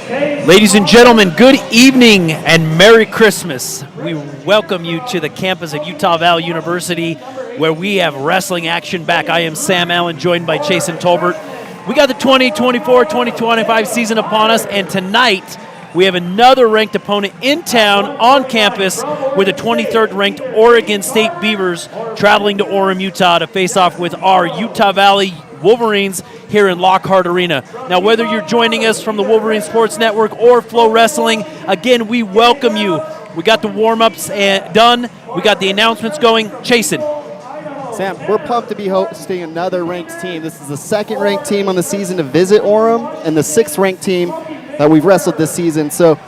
Ladies and gentlemen, good evening and Merry Christmas. We welcome you to the campus of Utah Valley University where we have wrestling action back. I am Sam Allen, joined by Jason Tolbert. We got the 2024-2025 season upon us, and tonight we have another ranked opponent in town on campus with the 23rd ranked Oregon State Beavers traveling to Orem, Utah to face off with our Utah Valley Wolverines here in Lockhart Arena. Now, whether you're joining us from the Wolverine Sports Network or Flo Wrestling, again, we welcome you. We got the warm-ups done. We got the announcements going. Jason. Sam, we're pumped to be hosting another ranked team. This is the second ranked team on the season to visit Orem and the sixth ranked team that we've wrestled this season. So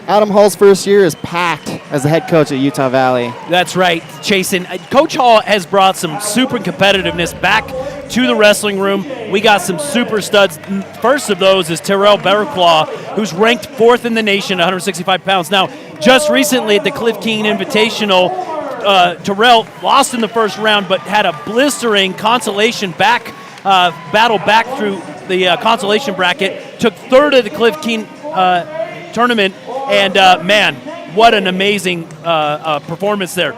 Adam Hall's first year is packed as the head coach at Utah Valley. That's right, Jason. Coach Hall has brought some super competitiveness back to the wrestling room. We got some super studs. First of those is Terrell Bearclaw, who's ranked fourth in the nation at 165 pounds. Now, just recently at the Cliff King Invitational, Terrell lost in the first round, but had a blistering consolation battle back through the consolation bracket. Took third at the Cliff King tournament, and man, what an amazing performance there.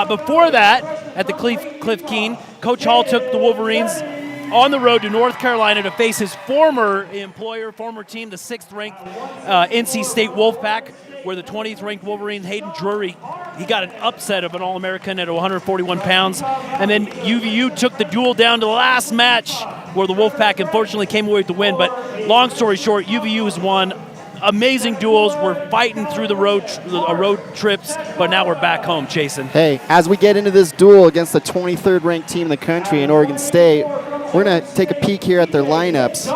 Before that, at the Cliff King, Coach Hall took the Wolverines on the road to North Carolina to face his former employer, former team, the 6th-ranked NC State Wolfpack, where the 20th-ranked Wolverine, Hayden Drury, he got an upset of an All-American at 141 pounds. And then UVU took the duel down to the last match, where the Wolfpack unfortunately came away with the win. But long story short, UVU has won. Amazing duels. We're fighting through the road trips, but now we're back home, Jason. Hey, as we get into this duel against the 23rd ranked team in the country in Oregon State, we're going to take a peek here at their lineups.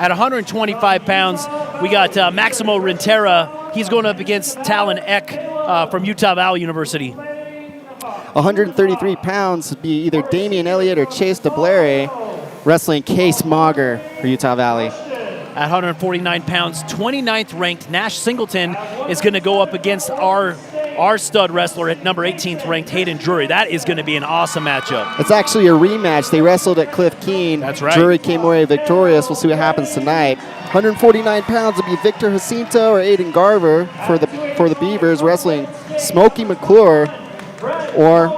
At 125 pounds, we got Maximo Rentera. He's going up against Talon Eck from Utah Valley University. 133 pounds would be either Damian Elliott or Chase DeBlaire, wrestling Case Mauger for Utah Valley. At 149 pounds, 29th ranked Nash Singleton is going to go up against our stud wrestler at number 18th ranked Hayden Drury. That is going to be an awesome matchup. It's actually a rematch. They wrestled at Cliff King. That's right. Drury came away victorious. We'll see what happens tonight. 149 pounds would be Victor Jacinto or Aiden Garver for the Beavers, wrestling Smokey McClure or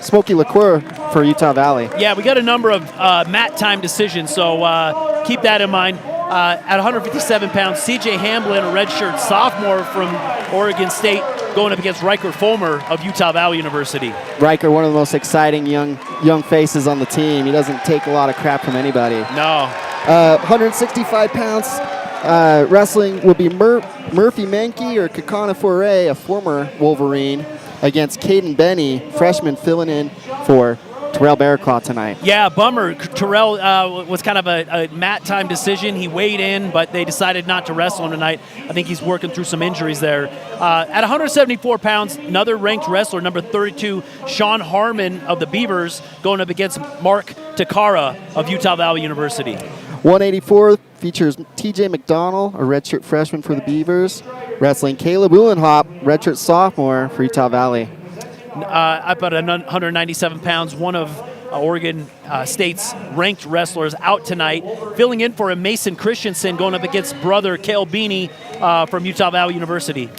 Smokey LaCour for Utah Valley. Yeah, we got a number of mat time decisions, so keep that in mind. At 157 pounds, CJ Hamblin, a redshirt sophomore from Oregon State, going up against Riker Fulmer of Utah Valley University. Riker, one of the most exciting young faces on the team. He doesn't take a lot of crap from anybody. No. 165 pounds, wrestling will be Murphy Menke or Kakana Foray, a former Wolverine, against Caden Benny, freshman filling in for Terrell Bearclaw tonight. Yeah, bummer. Terrell was kind of a mat time decision. He weighed in, but they decided not to wrestle him tonight. I think he's working through some injuries there. At 174 pounds, another ranked wrestler, number 32, Sean Harmon of the Beavers, going up against Mark Takara of Utah Valley University. 184 features TJ McDonald, a redshirt freshman for the Beavers, wrestling Caleb Uhlenhop, redshirt sophomore for Utah Valley. Up at 197 pounds, one of Oregon State's ranked wrestlers out tonight. Filling in for him, Mason Christensen, going up against brother Cale Beanie from Utah Valley University.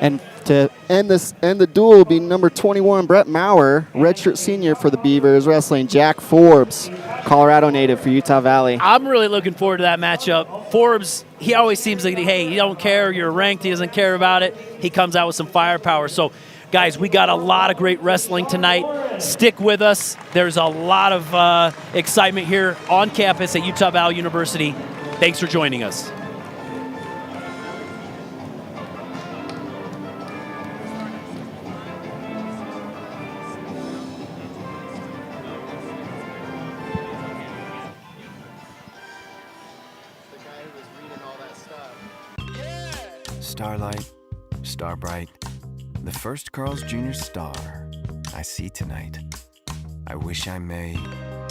And to end the duel will be number 21, Brett Maurer, redshirt senior for the Beavers, wrestling Jack Forbes, Colorado native for Utah Valley. I'm really looking forward to that matchup. Forbes, he always seems like, hey, he don't care, you're ranked, he doesn't care about it. He comes out with some firepower. So, guys, we got a lot of great wrestling tonight. Stick with us. There's a lot of excitement here on campus at Utah Valley University. Thanks for joining us. Starlight, Starbright, the first Carl's Jr. star I see tonight. I wish I may,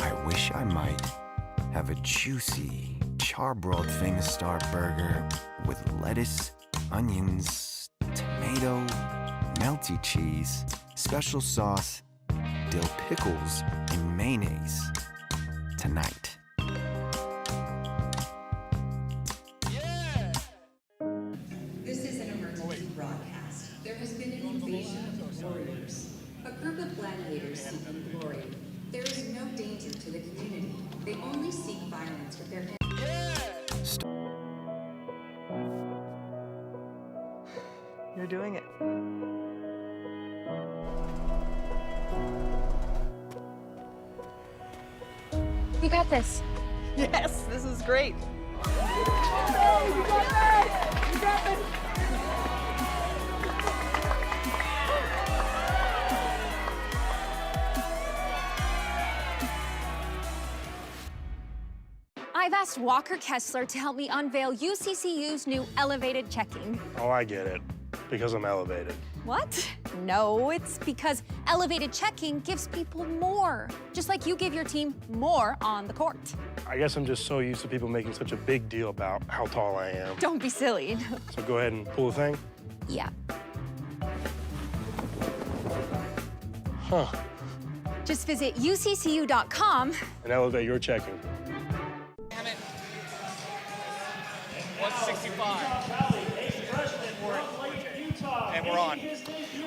I wish I might have a juicy, charbroiled famous star burger with lettuce, onions, tomato, melty cheese, special sauce, dill pickles, and mayonnaise tonight. gladiators seeking glory. There is no danger to the community. They only seek violence with their hands. You're doing it. You got this. Yes, this is great. I've asked Walker Kessler to help me unveil UCCU's new elevated checking. Oh, I get it. Because I'm elevated. What? No, it's because elevated checking gives people more. Just like you give your team more on the court. I guess I'm just so used to people making such a big deal about how tall I am. Don't be silly. So go ahead and pull the thing. Yeah. Huh. Just visit uccu.com. And elevate your checking. 165. And we're on.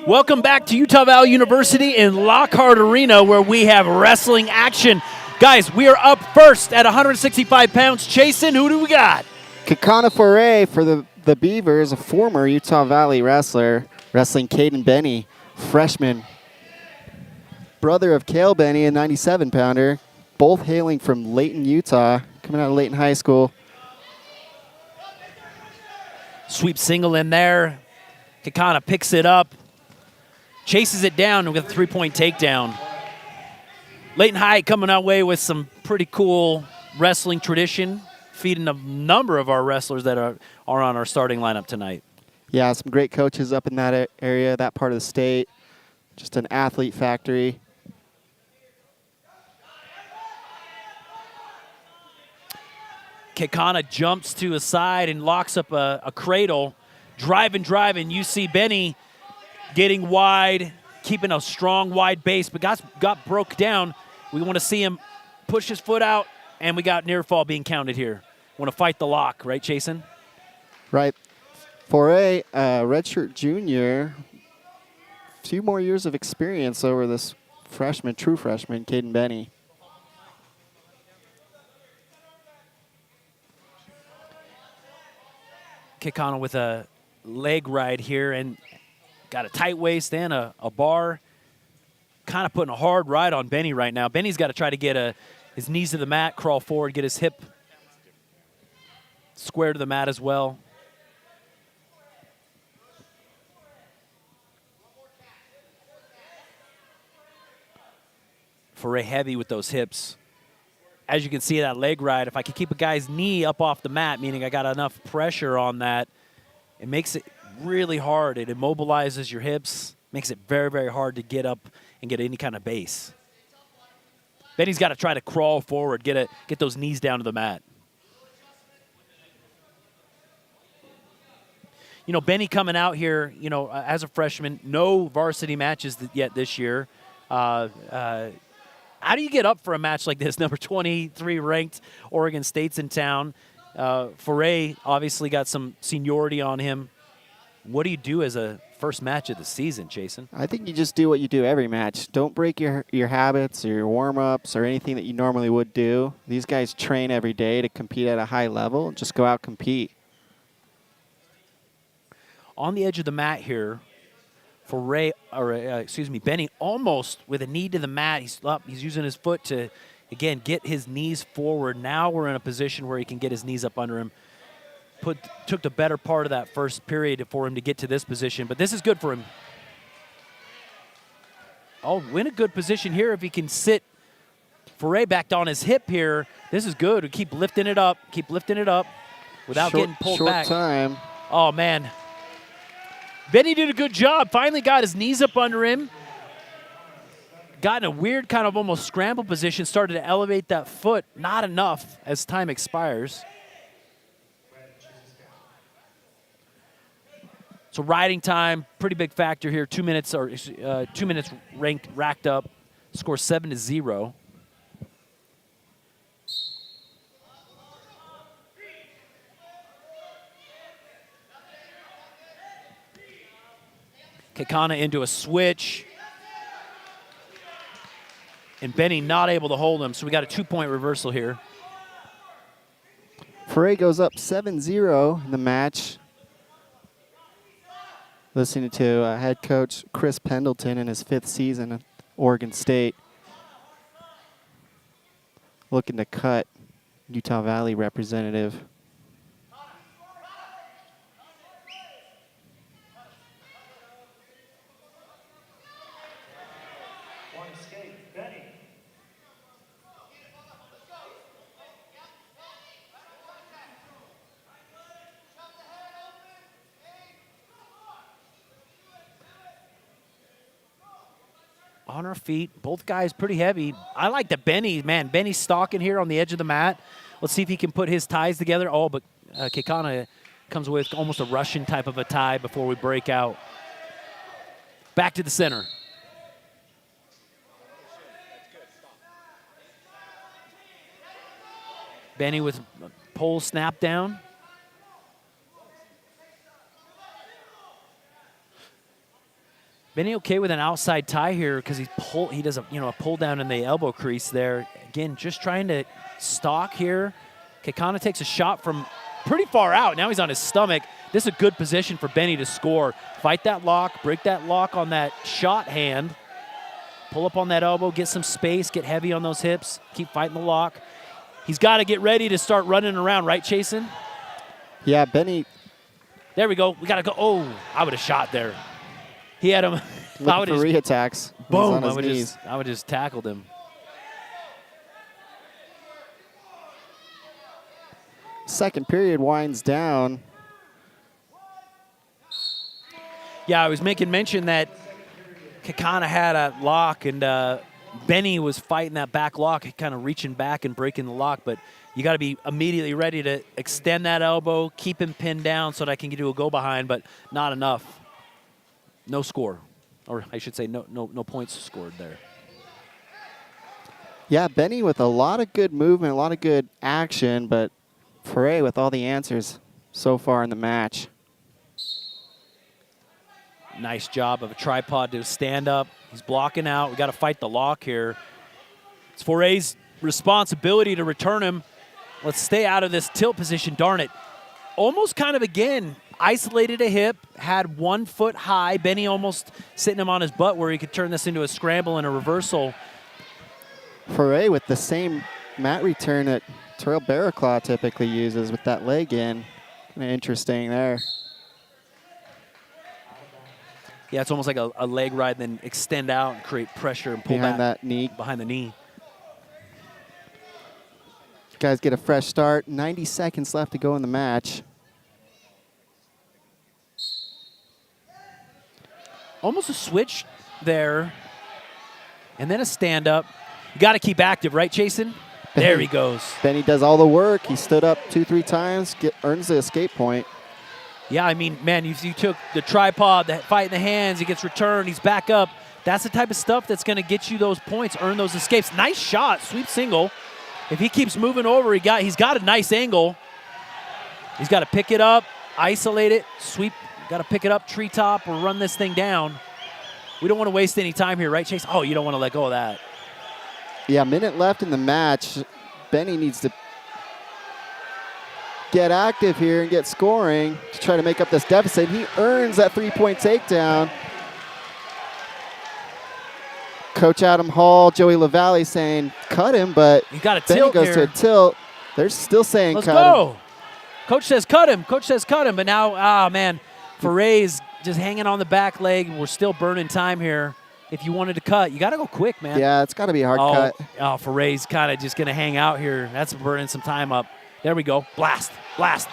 Welcome back to Utah Valley University in Lockhart Arena, where we have wrestling action. Guys, we are up first at 165 pounds. Chasen, who do we got? Kakana Foray for the Beavers, a former Utah Valley wrestler, wrestling Caden Benny, freshman. Brother of Cale Benny, a 97-pounder, both hailing from Layton, Utah, coming out of Layton High School. Sweep single in there. Kakana picks it up, chases it down with a three-point takedown. Layton High coming our way with some pretty cool wrestling tradition, feeding a number of our wrestlers that are on our starting lineup tonight. Yeah, some great coaches up in that area, that part of the state. Just an athlete factory. Kakana jumps to his side and locks up a cradle. Driving. You see Benny getting wide, keeping a strong, wide base, but got broke down. We want to see him push his foot out, and we got near fall being counted here. Want to fight the lock, right, Chasen? Right. Foray, redshirt junior, a few more years of experience over this freshman, true freshman, Caden Benny. Kakana with a leg ride here and got a tight waist and a bar. Kind of putting a hard ride on Benny right now. Benny's got to try to get his knees to the mat, crawl forward, get his hip square to the mat as well. Foray heavy with those hips. As you can see, that leg ride, if I can keep a guy's knee up off the mat, meaning I got enough pressure on that, it makes it really hard. It immobilizes your hips, makes it very, very hard to get up and get any kind of base. Benny's got to try to crawl forward, get those knees down to the mat. You know, Benny coming out here, you know, as a freshman, no varsity matches yet this year. How do you get up for a match like this? Number 23 ranked Oregon State's in town. Foray obviously got some seniority on him. What do you do as a first match of the season, Jason? I think you just do what you do every match. Don't break your habits or your warm-ups or anything that you normally would do. These guys train every day to compete at a high level. Just go out, compete. On the edge of the mat here, Benny almost with a knee to the mat. He's up. He's using his foot to, again, get his knees forward. Now we're in a position where he can get his knees up under him. Took the better part of that first period for him to get to this position, but this is good for him. Oh, in a good position here if he can sit Foray back on his hip here. This is good. We keep lifting it up without getting pulled back. Short time. Oh, man. Benny did a good job. Finally got his knees up under him. Got in a weird kind of almost scramble position. Started to elevate that foot. Not enough as time expires. So riding time, pretty big factor here. 2 minutes racked up. Score 7-0. Kakana into a switch. and Benny not able to hold him, so we got a 2-point reversal here. Foray goes up 7-0 in the match. Listening to head coach Chris Pendleton in his 5th season at Oregon State. Looking to cut Utah Valley representative. On our feet, both guys pretty heavy. I like the Benny's stalking here on the edge of the mat. Let's see if he can put his ties together. Oh, but Kekana comes with almost a Russian type of a tie before we break out. Back to the center. Benny with pole snap down. Benny okay with an outside tie here because he does a pull down in the elbow crease there. Again, just trying to stalk here. Kekana takes a shot from pretty far out. Now he's on his stomach. This is a good position for Benny to score. Fight that lock, break that lock on that shot hand. Pull up on that elbow, get some space, get heavy on those hips, keep fighting the lock. He's got to get ready to start running around, right, Chasen? Yeah, Benny. There we go. We got to go. Oh, I would have shot there. He had him. Looking for re-attacks. Boom. I would just tackled him. Second period winds down. Yeah, I was making mention that Kekana had a lock, and Benny was fighting that back lock, kind of reaching back and breaking the lock. But you got to be immediately ready to extend that elbow, keep him pinned down so that I can do a go behind, but not enough. No score, or I should say no points scored there. Yeah, Benny with a lot of good movement, a lot of good action, but Foray with all the answers so far in the match. Nice job of a tripod to stand up. He's blocking out. We got to fight the lock here. It's Foray's responsibility to return him. Let's stay out of this tilt position. Darn it. Almost kind of again isolated a hip, had 1 foot high. Benny almost sitting him on his butt where he could turn this into a scramble and a reversal. Foray with the same mat return that Terrell Barraclaw typically uses with that leg in. Kind of interesting there. Yeah, it's almost like a leg ride, then extend out and create pressure and pull behind that knee. Behind the knee. Guys get a fresh start. 90 seconds left to go in the match. Almost a switch there, and then a stand-up. You got to keep active, right, Chasen? There he goes. Benny does all the work. He stood up 2-3 times, earns the escape point. Yeah, I mean, man, you took the tripod, the fight in the hands, he gets returned, he's back up. That's the type of stuff that's going to get you those points, earn those escapes. Nice shot, sweep single. If he keeps moving over, he's got a nice angle. He's got to pick it up, isolate it, sweep. Got to pick it up, treetop, or run this thing down. We don't want to waste any time here, right, Chase? Oh, you don't want to let go of that. Yeah, minute left in the match. Benny needs to get active here and get scoring to try to make up this deficit. He earns that 3-point takedown. Coach Adam Hall, Joey LaValle saying cut him, but you got a Benny tilt goes here. to a tilt. They're still saying Let's cut go. him. Coach says cut him. Coach says cut him. But now, man, Foray's just hanging on the back leg. We're still burning time here. If you wanted to cut, you got to go quick, man. Yeah, it's got to be a hard cut. Oh, Foray's kind of just going to hang out here. That's burning some time up. There we go. Blast. Blast.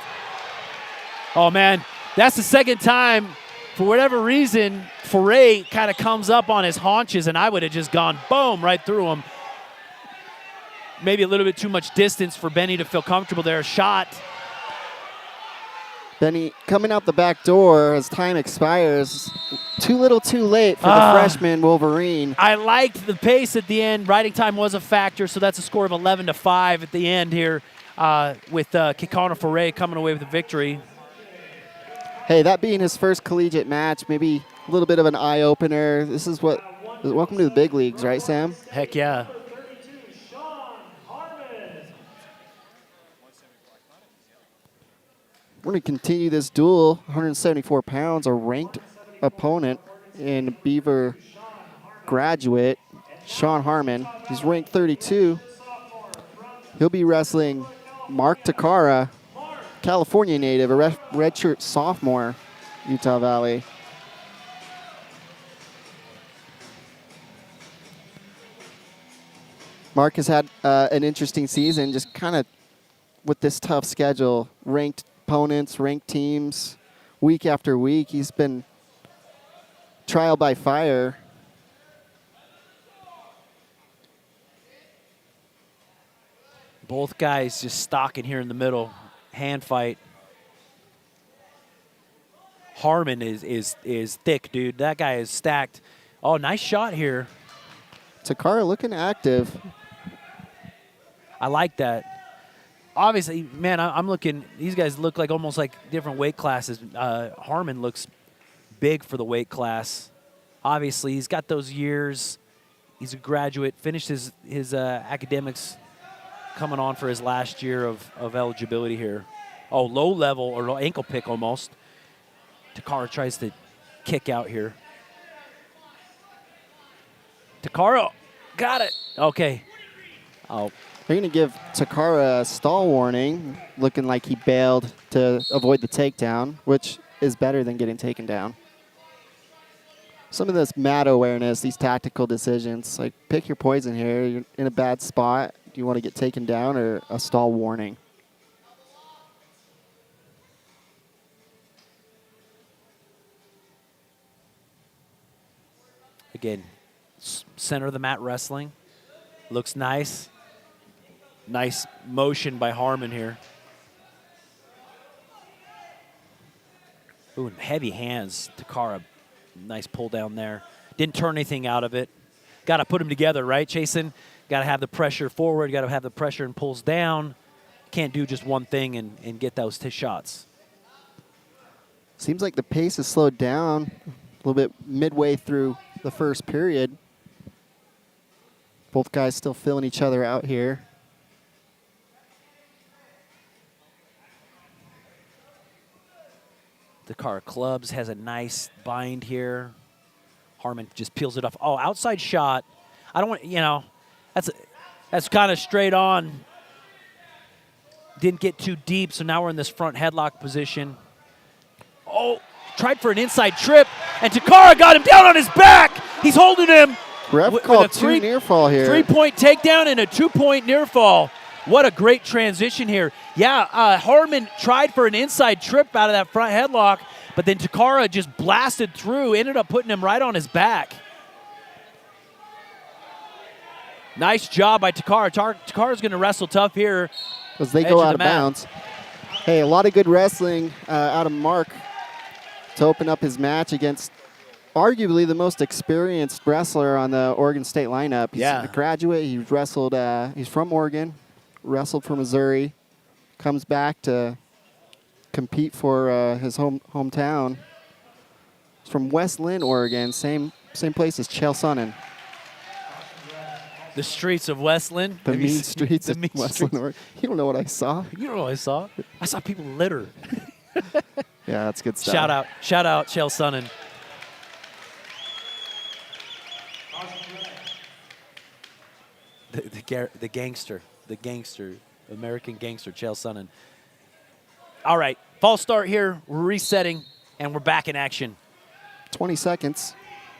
Oh, man. That's the second time, for whatever reason, Foray kind of comes up on his haunches, and I would have just gone boom right through him. Maybe a little bit too much distance for Benny to feel comfortable there. Shot. Benny coming out the back door as time expires. Too little too late for the freshman Wolverine. I liked the pace at the end. Riding time was a factor, so that's a score of 11-5 at the end here with Kekana Foray coming away with the victory. Hey, that being his first collegiate match, maybe a little bit of an eye-opener. This is welcome to the big leagues, right, Sam? Heck yeah. We're going to continue this duel. 174 pounds, a ranked opponent in Beaver graduate, Sean Harmon. He's ranked 32. He'll be wrestling Mark Takara, California native, a redshirt sophomore, Utah Valley. Mark has had an interesting season, just kind of with this tough schedule, ranked opponents, ranked teams, week after week. He's been trial by fire. Both guys just stalking here in the middle. Hand fight. Harmon is thick, dude. That guy is stacked. Oh, nice shot here. Takara looking active. I like that. Obviously, man, I'm looking. These guys look like almost like different weight classes. Harmon looks big for the weight class. Obviously, he's got those years. He's a graduate. Finished his academics, coming on for his last year of eligibility here. Oh, low level or low ankle pick almost. Takara tries to kick out here. Takara got it. Okay. Oh. They're going to give Takara a stall warning, looking like he bailed to avoid the takedown, which is better than getting taken down. Some of this mat awareness, these tactical decisions, like pick your poison here. You're in a bad spot. Do you want to get taken down or a stall warning? Again, center of the mat wrestling. Looks nice. Nice motion by Harmon here. Ooh, and heavy hands. Takara, nice pull down there. Didn't turn anything out of it. Got to put them together, right, Chasen? Got to have the pressure forward. Got to have the pressure and pulls down. Can't do just one thing and get those shots. Seems like the pace has slowed down a little bit midway through the first period. Both guys still filling each other out here. Takara clubs, has a nice bind here. Harmon just peels it off. Oh, outside shot. I don't want, that's kind of straight on. Didn't get too deep, so now we're in this front headlock position. Oh, tried for an inside trip, and Takara got him down on his back. He's holding him. Ref called two near fall here. 3-point takedown and a 2-point near fall. What a great transition here. Yeah, Harmon tried for an inside trip out of that front headlock, but then Takara just blasted through, ended up putting him right on his back. Nice job by Takara. Takara's going to wrestle tough here. As they go out of bounds. Hey, a lot of good wrestling out of Mark to open up his match against arguably the most experienced wrestler on the Oregon State lineup. He's a graduate. He wrestled. He's from Oregon, wrestled for Missouri, comes back to compete for his hometown. He's from West Linn, Oregon, same place as Chael Sonnen. The streets of West Linn. The mean streets of West Linn, Oregon. You don't know what I saw. You don't know what I saw. I saw people litter. Yeah, that's good stuff. Shout out, Chael Sonnen. The gangster, American gangster, Chael Sonnen. All right, false start here. We're resetting, and we're back in action. 20 seconds.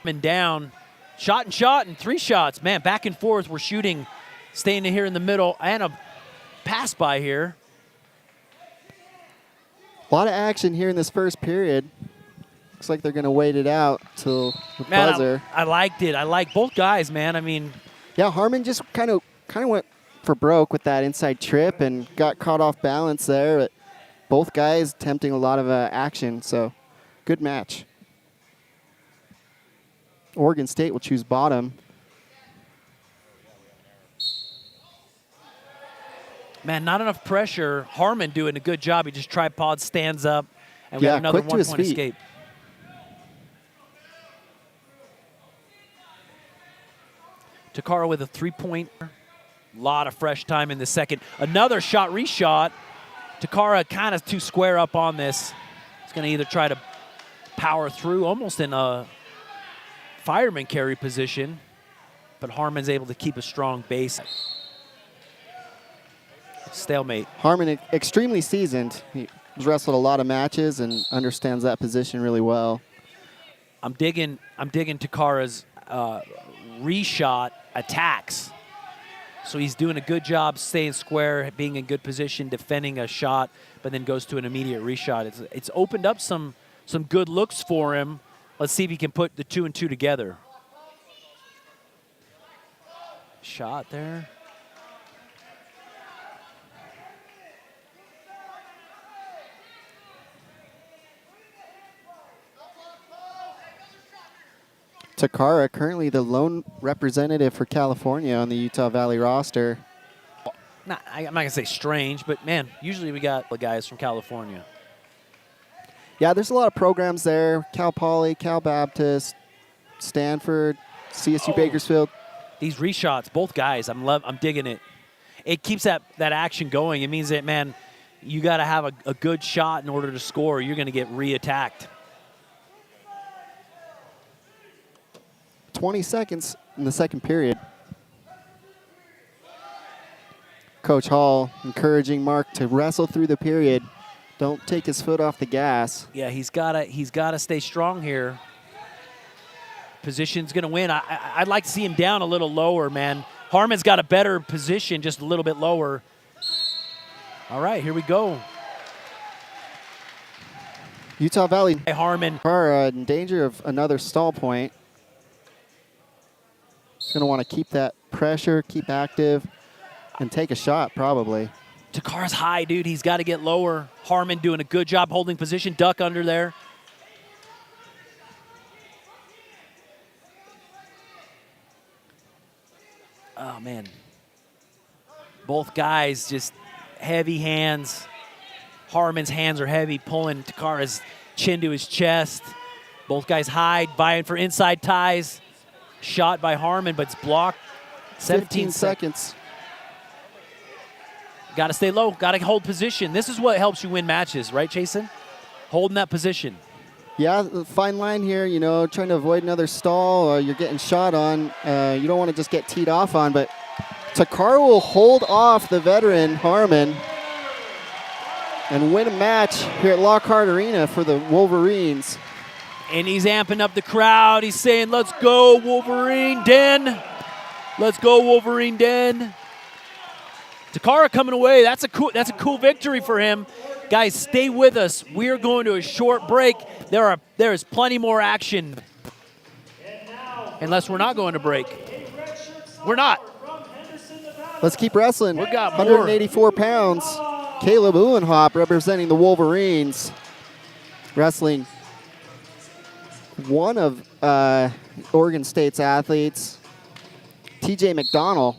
And down, shot, and 3 shots. Man, back and forth. We're shooting, staying here in the middle, and a pass by here. A lot of action here in this first period. Looks like they're going to wait it out till the buzzer. I liked it. I like both guys, man. I mean, yeah, Harmon just kind of went for broke with that inside trip and got caught off balance there. But both guys attempting a lot of action, so good match. Oregon State will choose bottom. Man, not enough pressure. Harmon doing a good job. He just tripod stands up, and we have another 1-point escape. Takara with a 3-point. Lot of fresh time in the second. Another shot, reshot. Takara kind of too square up on this. He's going to either try to power through almost in a fireman carry position, but Harmon's able to keep a strong base. Stalemate. Harmon extremely seasoned. He's wrestled a lot of matches and understands that position really well. I'm digging Takara's reshot attacks. So he's doing a good job staying square, being in good position, defending a shot, but then goes to an immediate reshot. It's opened up some good looks for him. Let's see if he can put the 2 and 2 together. Shot there. Takara, currently the lone representative for California on the Utah Valley roster. I'm not going to say strange, but, man, usually we got the guys from California. Yeah, there's a lot of programs there. Cal Poly, Cal Baptist, Stanford, CSU Bakersfield. These reshots, both guys, I'm digging it. It keeps that action going. It means that, man, you got to have a good shot in order to score, or you're going to get re-attacked. 20 seconds in the second period. Coach Hall encouraging Mark to wrestle through the period. Don't take his foot off the gas. Yeah, he's gotta stay strong here. Position's gonna win. I'd like to see him down a little lower, man. Harmon's got a better position, just a little bit lower. All right, here we go. Utah Valley Harmon are in danger of another stall point. He's gonna want to keep that pressure, keep active, and take a shot probably. Takara's high, dude. He's got to get lower. Harmon doing a good job holding position. Duck under there. Oh, man. Both guys just heavy hands. Harmon's hands are heavy, pulling Takara's chin to his chest. Both guys hide, vying for inside ties. Shot by Harmon, but it's blocked. 15 seconds. Got to stay low. Got to hold position. This is what helps you win matches, right, Jason? Holding that position. Yeah, fine line here, you know, trying to avoid another stall. You're getting shot on. You don't want to just get teed off on, but Takara will hold off the veteran Harmon and win a match here at Lockhart Arena for the Wolverines. And he's amping up the crowd. He's saying, let's go, Wolverine Den. Let's go, Wolverine Den. Takara coming away. That's a cool victory for him. Guys, stay with us. We are going to a short break. There is plenty more action. Unless we're not going to break. We're not. Let's keep wrestling. We got 184 pounds. Caleb Uhlenhop representing the Wolverines. Wrestling one of Oregon State's athletes, TJ McDonald,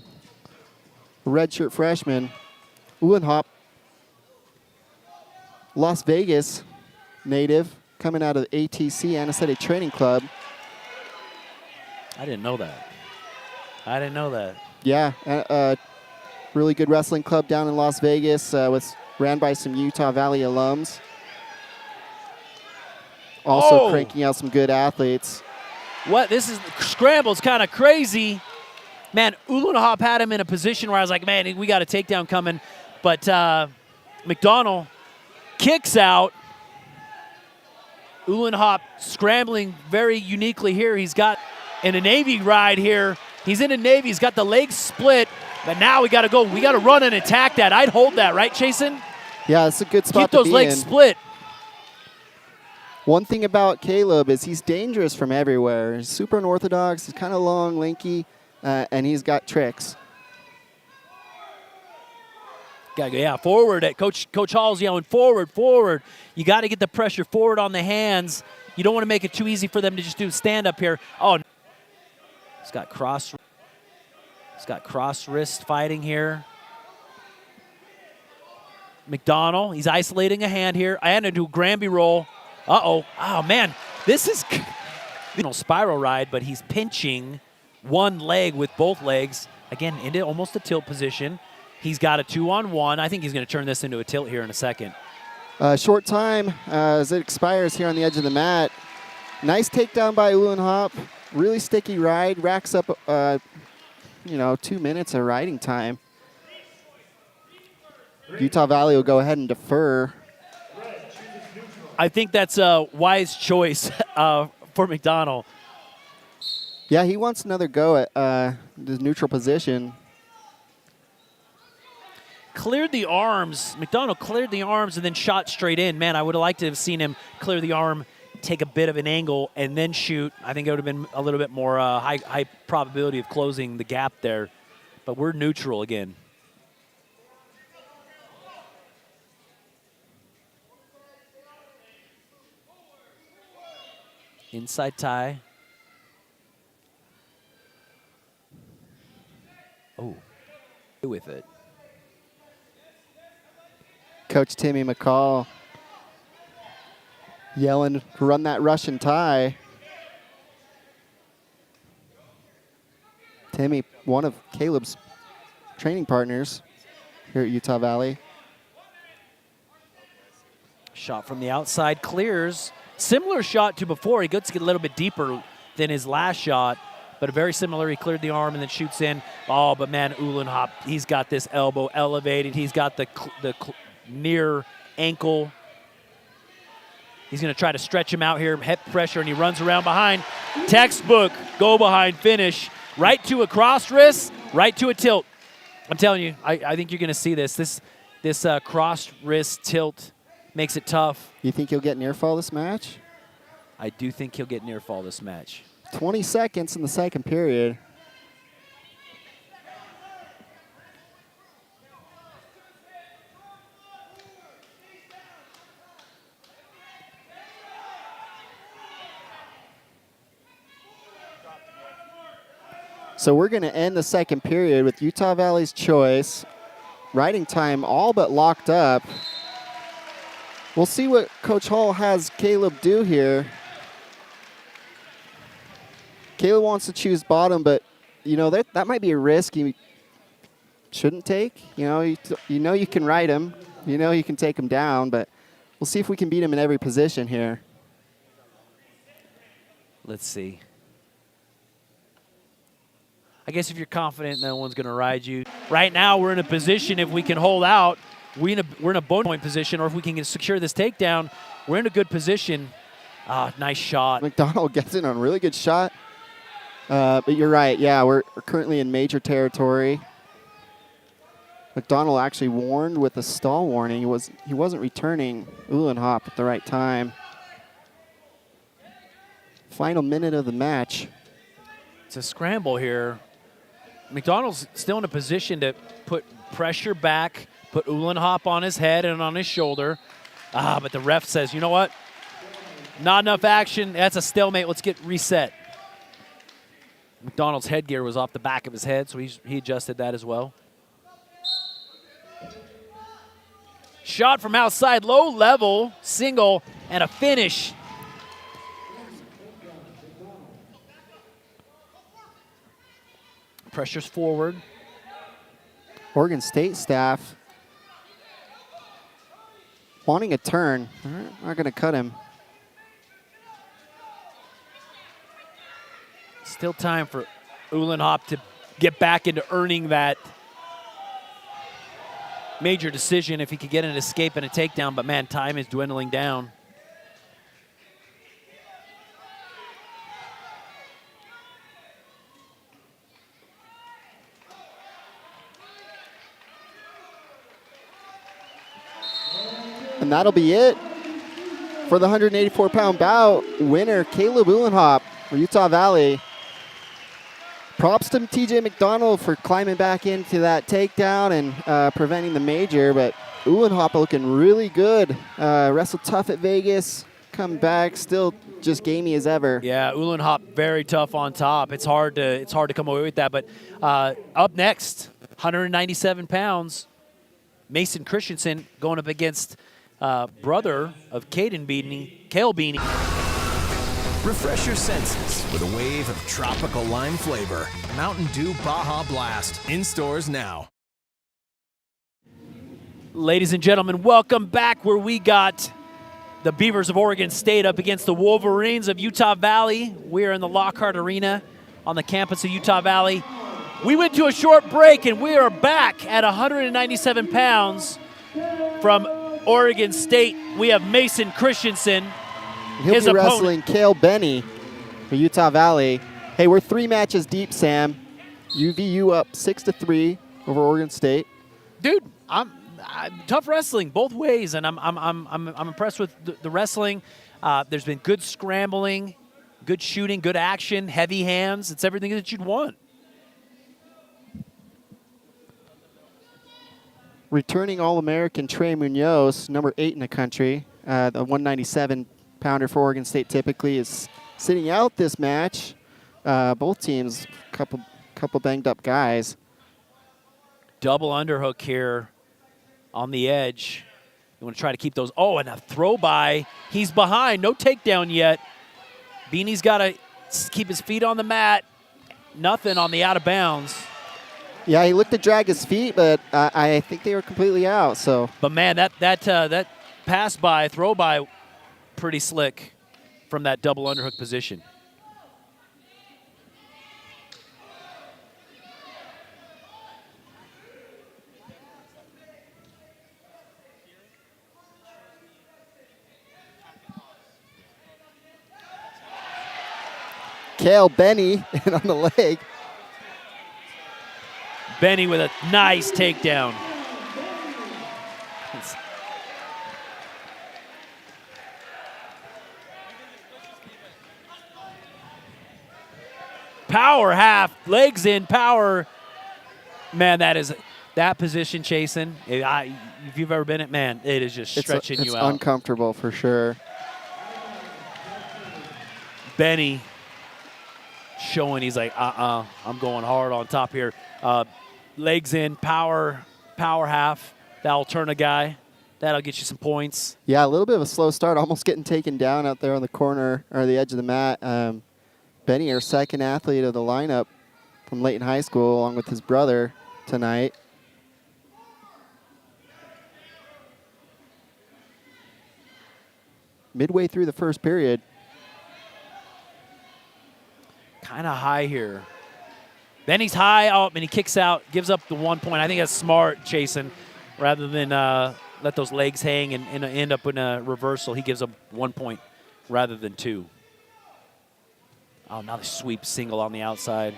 redshirt freshman. Uhlenhop, Las Vegas native, coming out of ATC, Anesthetic Training Club. I didn't know that. I didn't know that. Yeah, really good wrestling club down in Las Vegas, ran by some Utah Valley alums. Also cranking out some good athletes. What? This is scramble's kind of crazy. Man, Uhlenhop had him in a position where I was like, man, we got a takedown coming. But McDonald kicks out. Uhlenhop scrambling very uniquely here. He's got in a Navy ride here. He's in a Navy. He's got the legs split. But now we got to go. We got to run and attack that. I'd hold that, right, Chasen? Yeah, it's a good spot Keep to those be legs in. split. One thing about Caleb is he's dangerous from everywhere. He's super unorthodox. He's kind of long, lanky, and he's got tricks. Yeah, forward. Coach Hall's yelling, forward, forward. You got to get the pressure forward on the hands. You don't want to make it too easy for them to just do stand up here. Oh, he's got cross wrist fighting here. McDonald, he's isolating a hand here. I had to do a Granby roll. Uh-oh. Oh, man. This is spiral ride, but he's pinching one leg with both legs. Again, into almost a tilt position. He's got a 2-on-1. I think he's going to turn this into a tilt here in a second. Short time as it expires here on the edge of the mat. Nice takedown by Uhlenhop. Really sticky ride. Racks up, 2 minutes of riding time. Utah Valley will go ahead and defer. I think that's a wise choice for McDonald. Yeah, he wants another go at the neutral position. Cleared the arms. McDonald cleared the arms and then shot straight in. Man, I would have liked to have seen him clear the arm, take a bit of an angle, and then shoot. I think it would have been a little bit more high probability of closing the gap there. But we're neutral again. Inside tie. Oh, with it. Coach Timmy McCall yelling, run that Russian tie. Timmy, one of Caleb's training partners here at Utah Valley. Shot from the outside, clears. Similar shot to before. He gets a little bit deeper than his last shot, but very similar. He cleared the arm and then shoots in. Oh, but man, Uhlenhop, he's got this elbow elevated. He's got the near ankle. He's going to try to stretch him out here, hip pressure, and he runs around behind. Textbook, go behind finish. Right to a cross wrist, right to a tilt. I'm telling you, I think you're going to see this. This cross wrist tilt makes it tough. You think he'll get near fall this match? I do think he'll get near fall this match. 20 seconds in the second period. So we're going to end the second period with Utah Valley's choice. Riding time all but locked up. We'll see what Coach Hall has Caleb do here. Caleb wants to choose bottom, but that might be a risk he shouldn't take. You know you can ride him. You know you can take him down, but we'll see if we can beat him in every position here. Let's see. I guess if you're confident no one's going to ride you. Right now we're in a position, if we can hold out, we're in a bone point position, or if we can secure this takedown, we're in a good position. Nice shot. McDonald gets in on a really good shot. But you're right. Yeah, we're currently in major territory. McDonald actually warned with a stall warning. He wasn't returning Uhlenhop at the right time. Final minute of the match. It's a scramble here. McDonald's still in a position to put pressure back, put Uhlenhop on his head and on his shoulder. But the ref says, you know what? Not enough action. That's a stalemate. Let's get reset. McDonald's headgear was off the back of his head, so he adjusted that as well. Shot from outside, low level, single, and a finish. Pressure's forward. Oregon State staff wanting a turn. Not going to cut him. Still time for Uhlenhop to get back into earning that major decision if he could get an escape and a takedown, but man, time is dwindling down. And that'll be it for the 184-pound bout. Winner, Caleb Uhlenhop for Utah Valley. Props to TJ McDonald for climbing back into that takedown and preventing the major, but Uhlenhop looking really good. Wrestled tough at Vegas, come back, still just gamey as ever. Yeah, Uhlenhop very tough on top. It's hard to come away with that, but up next, 197 pounds, Mason Christensen going up against brother of Caden Beanie, Cale Beanie. Refresh your senses with a wave of tropical lime flavor. Mountain Dew Baja Blast. In stores now. Ladies and gentlemen, welcome back where we got the Beavers of Oregon State up against the Wolverines of Utah Valley. We're in the Lockhart Arena on the campus of Utah Valley. We went to a short break, and we are back at 197 pounds from Oregon State. We have Mason Christensen. He'll be wrestling Cale Benny for Utah Valley. Hey, we're 3 matches deep, Sam. UVU up 6-3 over Oregon State. Dude, I'm tough wrestling both ways, and I'm impressed with the wrestling. There's been good scrambling, good shooting, good action, heavy hands. It's everything that you'd want. Returning All-American Trey Munoz, number 8 in the country, the 197-pounder for Oregon State typically, is sitting out this match. Both teams, couple banged-up guys. Double underhook here on the edge. You want to try to keep those. Oh, and a throw by. He's behind. No takedown yet. Beanie's got to keep his feet on the mat. Nothing on the out of bounds. Yeah, he looked to drag his feet, but I think they were completely out. So, but man, that pass by, throw by, pretty slick from that double underhook position. Cale Benny on the leg. Benny with a nice takedown. Power half, legs in, power. Man, that position chasing. If you've ever been it, man, it is just stretching you out. It's uncomfortable for sure. Benny showing he's like, I'm going hard on top here. Legs in, power half. That'll turn a guy. That'll get you some points. Yeah, a little bit of a slow start, almost getting taken down out there on the corner or the edge of the mat. Benny, our second athlete of the lineup from Layton High School, along with his brother tonight. Midway through the first period. Kind of high here. Benny's high, and he kicks out, gives up the 1 point. I think that's smart, chasing, rather than let those legs hang and end up in a reversal. He gives up 1 point rather than 2. Oh, now the sweep single on the outside.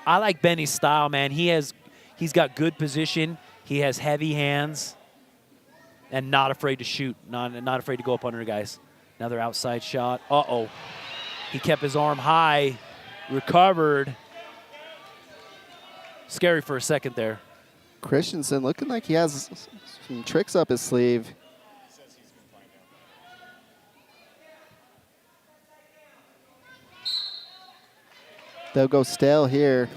I like Benny's style, man. He's got good position. He has heavy hands, and not afraid to shoot. Not afraid to go up under guys. Another outside shot. Uh-oh. He kept his arm high, recovered. Scary for a second there. Christensen looking like he has some tricks up his sleeve. They'll go stale here.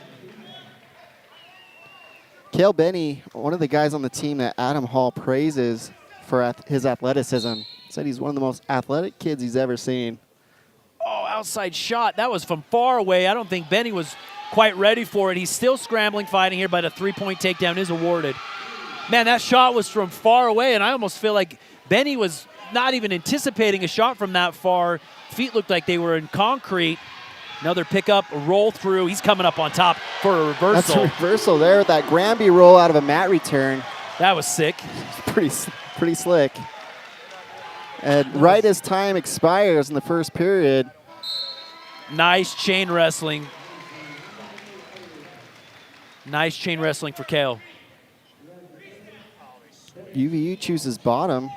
Cale Benny, one of the guys on the team that Adam Hall praises for his athleticism. Said he's one of the most athletic kids he's ever seen. Oh, outside shot. That was from far away. I don't think Benny was quite ready for it. He's still scrambling, fighting here, but a 3-point takedown is awarded. Man, that shot was from far away, and I almost feel like Benny was not even anticipating a shot from that far. Feet looked like they were in concrete. Another pickup, a roll through. He's coming up on top for a reversal. That's a reversal there with that Granby roll out of a mat return. That was sick. Pretty slick. And right as time expires in the first period. Nice chain wrestling. Nice chain wrestling for Cale. UVU chooses bottom.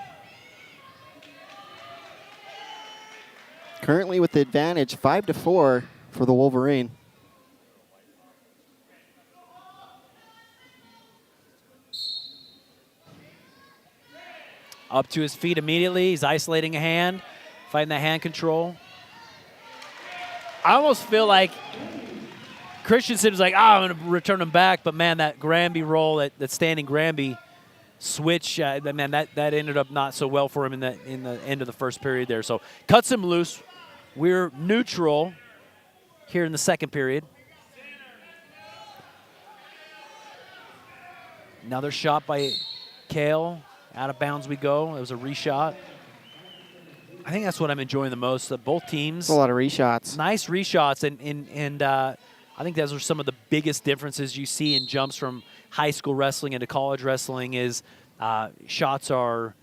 Currently with the advantage, 5-4 for the Wolverine. Up to his feet immediately. He's isolating a hand, fighting that hand control. I almost feel like Christensen was like, I'm going to return him back. But, man, that Granby roll, that standing Granby switch, man, that ended up not so well for him in the end of the first period there. So cuts him loose. We're neutral here in the second period. Another shot by Kale. Out of bounds we go. It was a reshot. I think that's what I'm enjoying the most. Both teams. A lot of reshots. Nice reshots, and I think those are some of the biggest differences you see in jumps from high school wrestling into college wrestling is shots are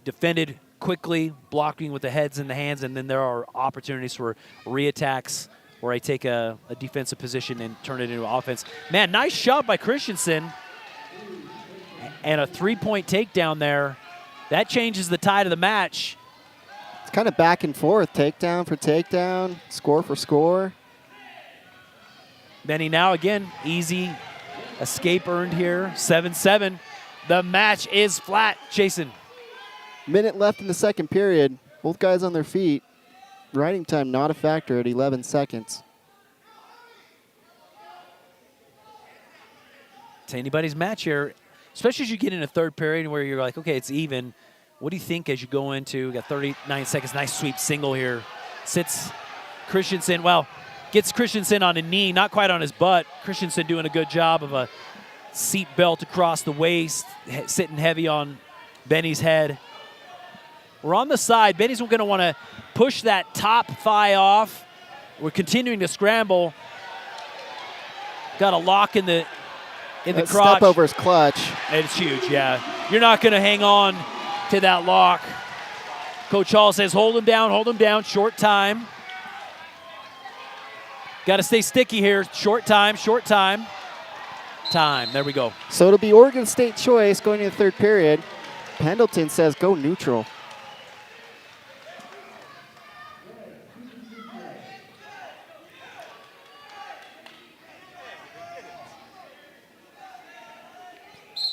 defended quickly, blocking with the heads and the hands, and then there are opportunities for reattacks where I take a defensive position and turn it into offense. Man, nice shot by Christensen. And a three-point takedown there. That changes the tide of the match. It's kind of back and forth, takedown for takedown, score for score. Benny now again, easy escape earned here, 7-7. The match is flat, Jason. Minute left in the second period. Both guys on their feet. Riding time not a factor at 11 seconds. It's anybody's match here, especially as you get in a third period where you're like, okay, it's even. What do you think as you go into, got 39 seconds, nice sweep single here. Sits Christensen, well, gets Christensen on a knee, not quite on his butt. Christensen doing a good job of a seat belt across the waist, sitting heavy on Benny's head. We're on the side. Benny's going to want to push that top thigh off. We're continuing to scramble. Got a lock in the crotch. Step over his clutch. It's huge, yeah. You're not going to hang on to that lock. Coach Hall says, hold him down, short time. Got to stay sticky here, short time. There we go. So it'll be Oregon State choice going into the third period. Pendleton says go neutral.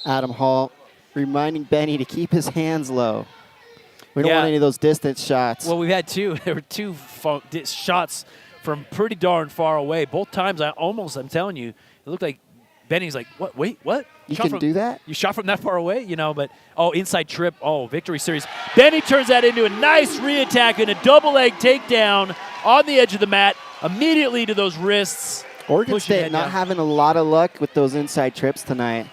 Adam Hall reminding Benny to keep his hands low. We don't want any of those distance shots. Well, we've had two. There were two shots from pretty darn far away. Both times, I'm telling you, it looked like Benny's like, what? Wait, what? You can do that? You shot from that far away, but, inside trip. Victory series. Benny turns that into a nice reattack and a double leg takedown on the edge of the mat, immediately to those wrists. Oregon State not having a lot of luck with those inside trips tonight.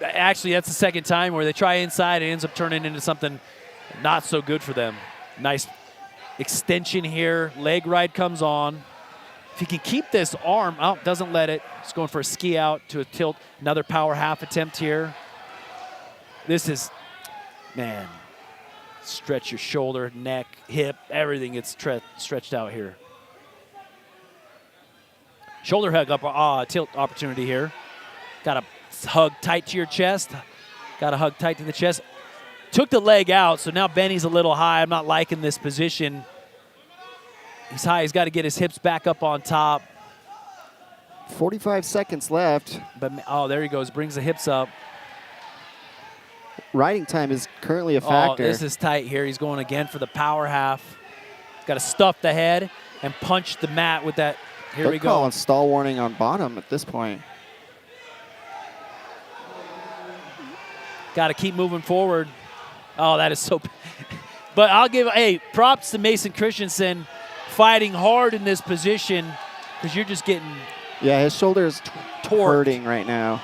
Actually, that's the second time where they try inside and ends up turning into something not so good for them. Nice extension here. Leg ride comes on. If he can keep this arm out, doesn't let it. He's going for a ski out to a tilt. Another power half attempt here. This is, man, stretch your shoulder, neck, hip, everything gets stretched out here. Shoulder hug up, tilt opportunity here. Got to hug tight to your chest. Got to hug tight to the chest. Took the leg out, so now Benny's a little high. I'm not liking this position. He's high. He's got to get his hips back up on top. 45 seconds left. But there he goes. Brings the hips up. Riding time is currently a factor. This is tight here. He's going again for the power half. Got to stuff the head and punch the mat with that. Here we go. They're calling stall warning on bottom at this point. Got to keep moving forward. That is so. But I'll give props to Mason Christensen fighting hard in this position because you're just getting. Yeah, his shoulder's hurting right now.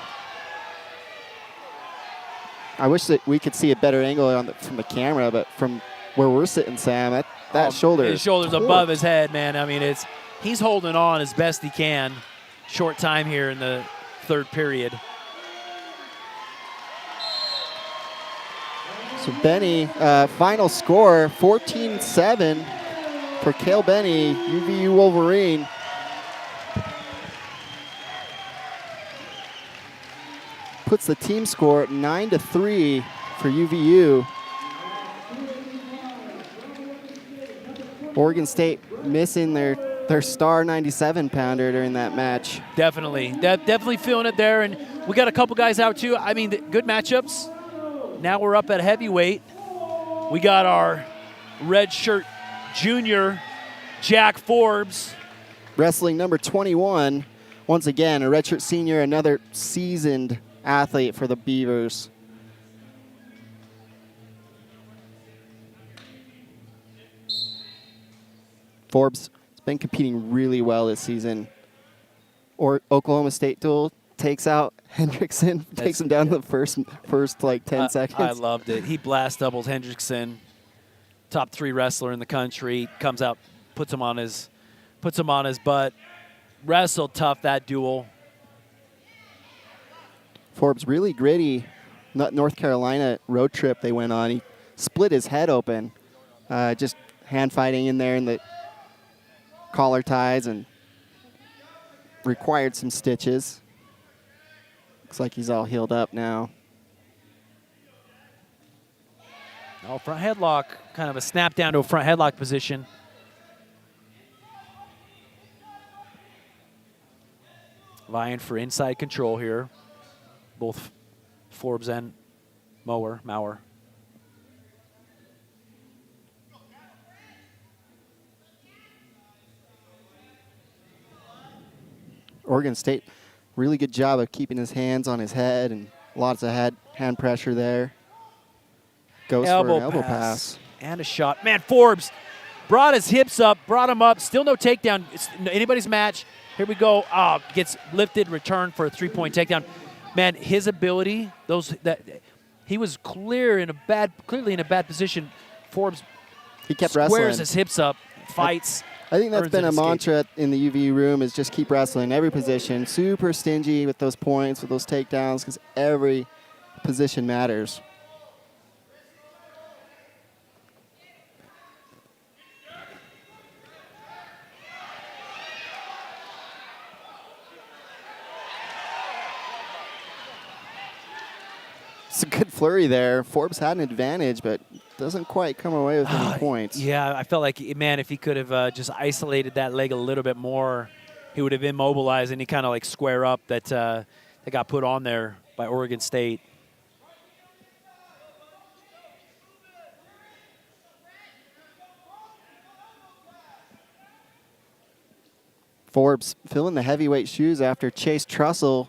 I wish that we could see a better angle from the camera, but from where we're sitting, Sam, that shoulder. His shoulder's above his head, man. I mean, he's holding on as best he can. Short time here in the third period. So Benny, final score, 14-7 for Cale Benny, UVU Wolverine. Puts the team score at 9-3 for UVU. Oregon State missing their star 97-pounder during that match. Definitely. Definitely feeling it there. And we got a couple guys out, too. I mean, good matchups. Now we're up at heavyweight. We got our red shirt junior, Jack Forbes. Wrestling number 21. Once again, a redshirt senior, another seasoned athlete for the Beavers. Forbes has been competing really well this season. Oklahoma State duel takes out Hendrickson takes him down the first like 10 seconds. I loved it. He blast doubles Hendrickson, top 3 wrestler in the country, comes out, puts him on his butt. Wrestled tough that duel. Forbes really gritty. North Carolina road trip they went on. He split his head open, just hand fighting in there in the collar ties and required some stitches. Looks like he's all healed up now. Oh, front headlock, kind of a snap down to a front headlock position. Vying for inside control here, both Forbes and Maurer. Oregon State, really good job of keeping his hands on his head and lots of hand pressure there. Goes for an elbow pass. And a shot. Man, Forbes brought his hips up, brought him up. Still no takedown. It's anybody's match. Here we go. Gets lifted, return for a 3-point takedown. Man, his ability, he was clearly in a bad position. Forbes he kept squares wrestling. His hips up, fights. I think that's been a mantra in the UVU room is just keep wrestling every position. Super stingy with those points, with those takedowns, because every position matters. It's a good flurry there. Forbes had an advantage, but doesn't quite come away with any points. Yeah, I felt like, man, if he could have just isolated that leg a little bit more, he would have immobilized any kind of like square up that got put on there by Oregon State. Forbes filling the heavyweight shoes after Chase Trussell,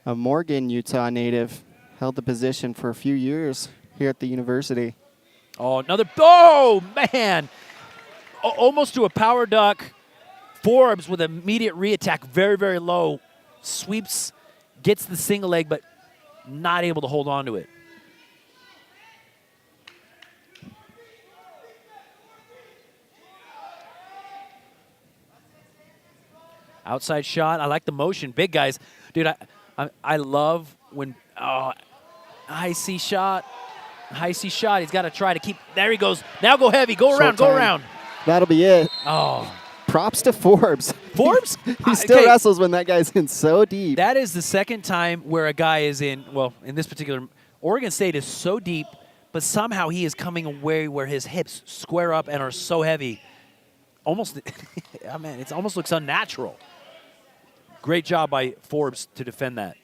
a Morgan, Utah native, held the position for a few years here at the university. Oh, man. Almost to a power duck. Forbes with immediate re-attack, very, very low. Sweeps, gets the single leg, but not able to hold on to it. Outside shot. I like the motion. Big guys. Dude, I love when high C shot. He's got to try to keep. There he goes. Now go heavy. Go around. That'll be it. Oh. Props to Forbes. Forbes? He still wrestles when that guy's in so deep. That is the second time where a guy is in, well, in this particular, Oregon State is so deep, but somehow he is coming away where his hips square up and are so heavy. Almost, oh man, it almost looks unnatural. Great job by Forbes to defend that.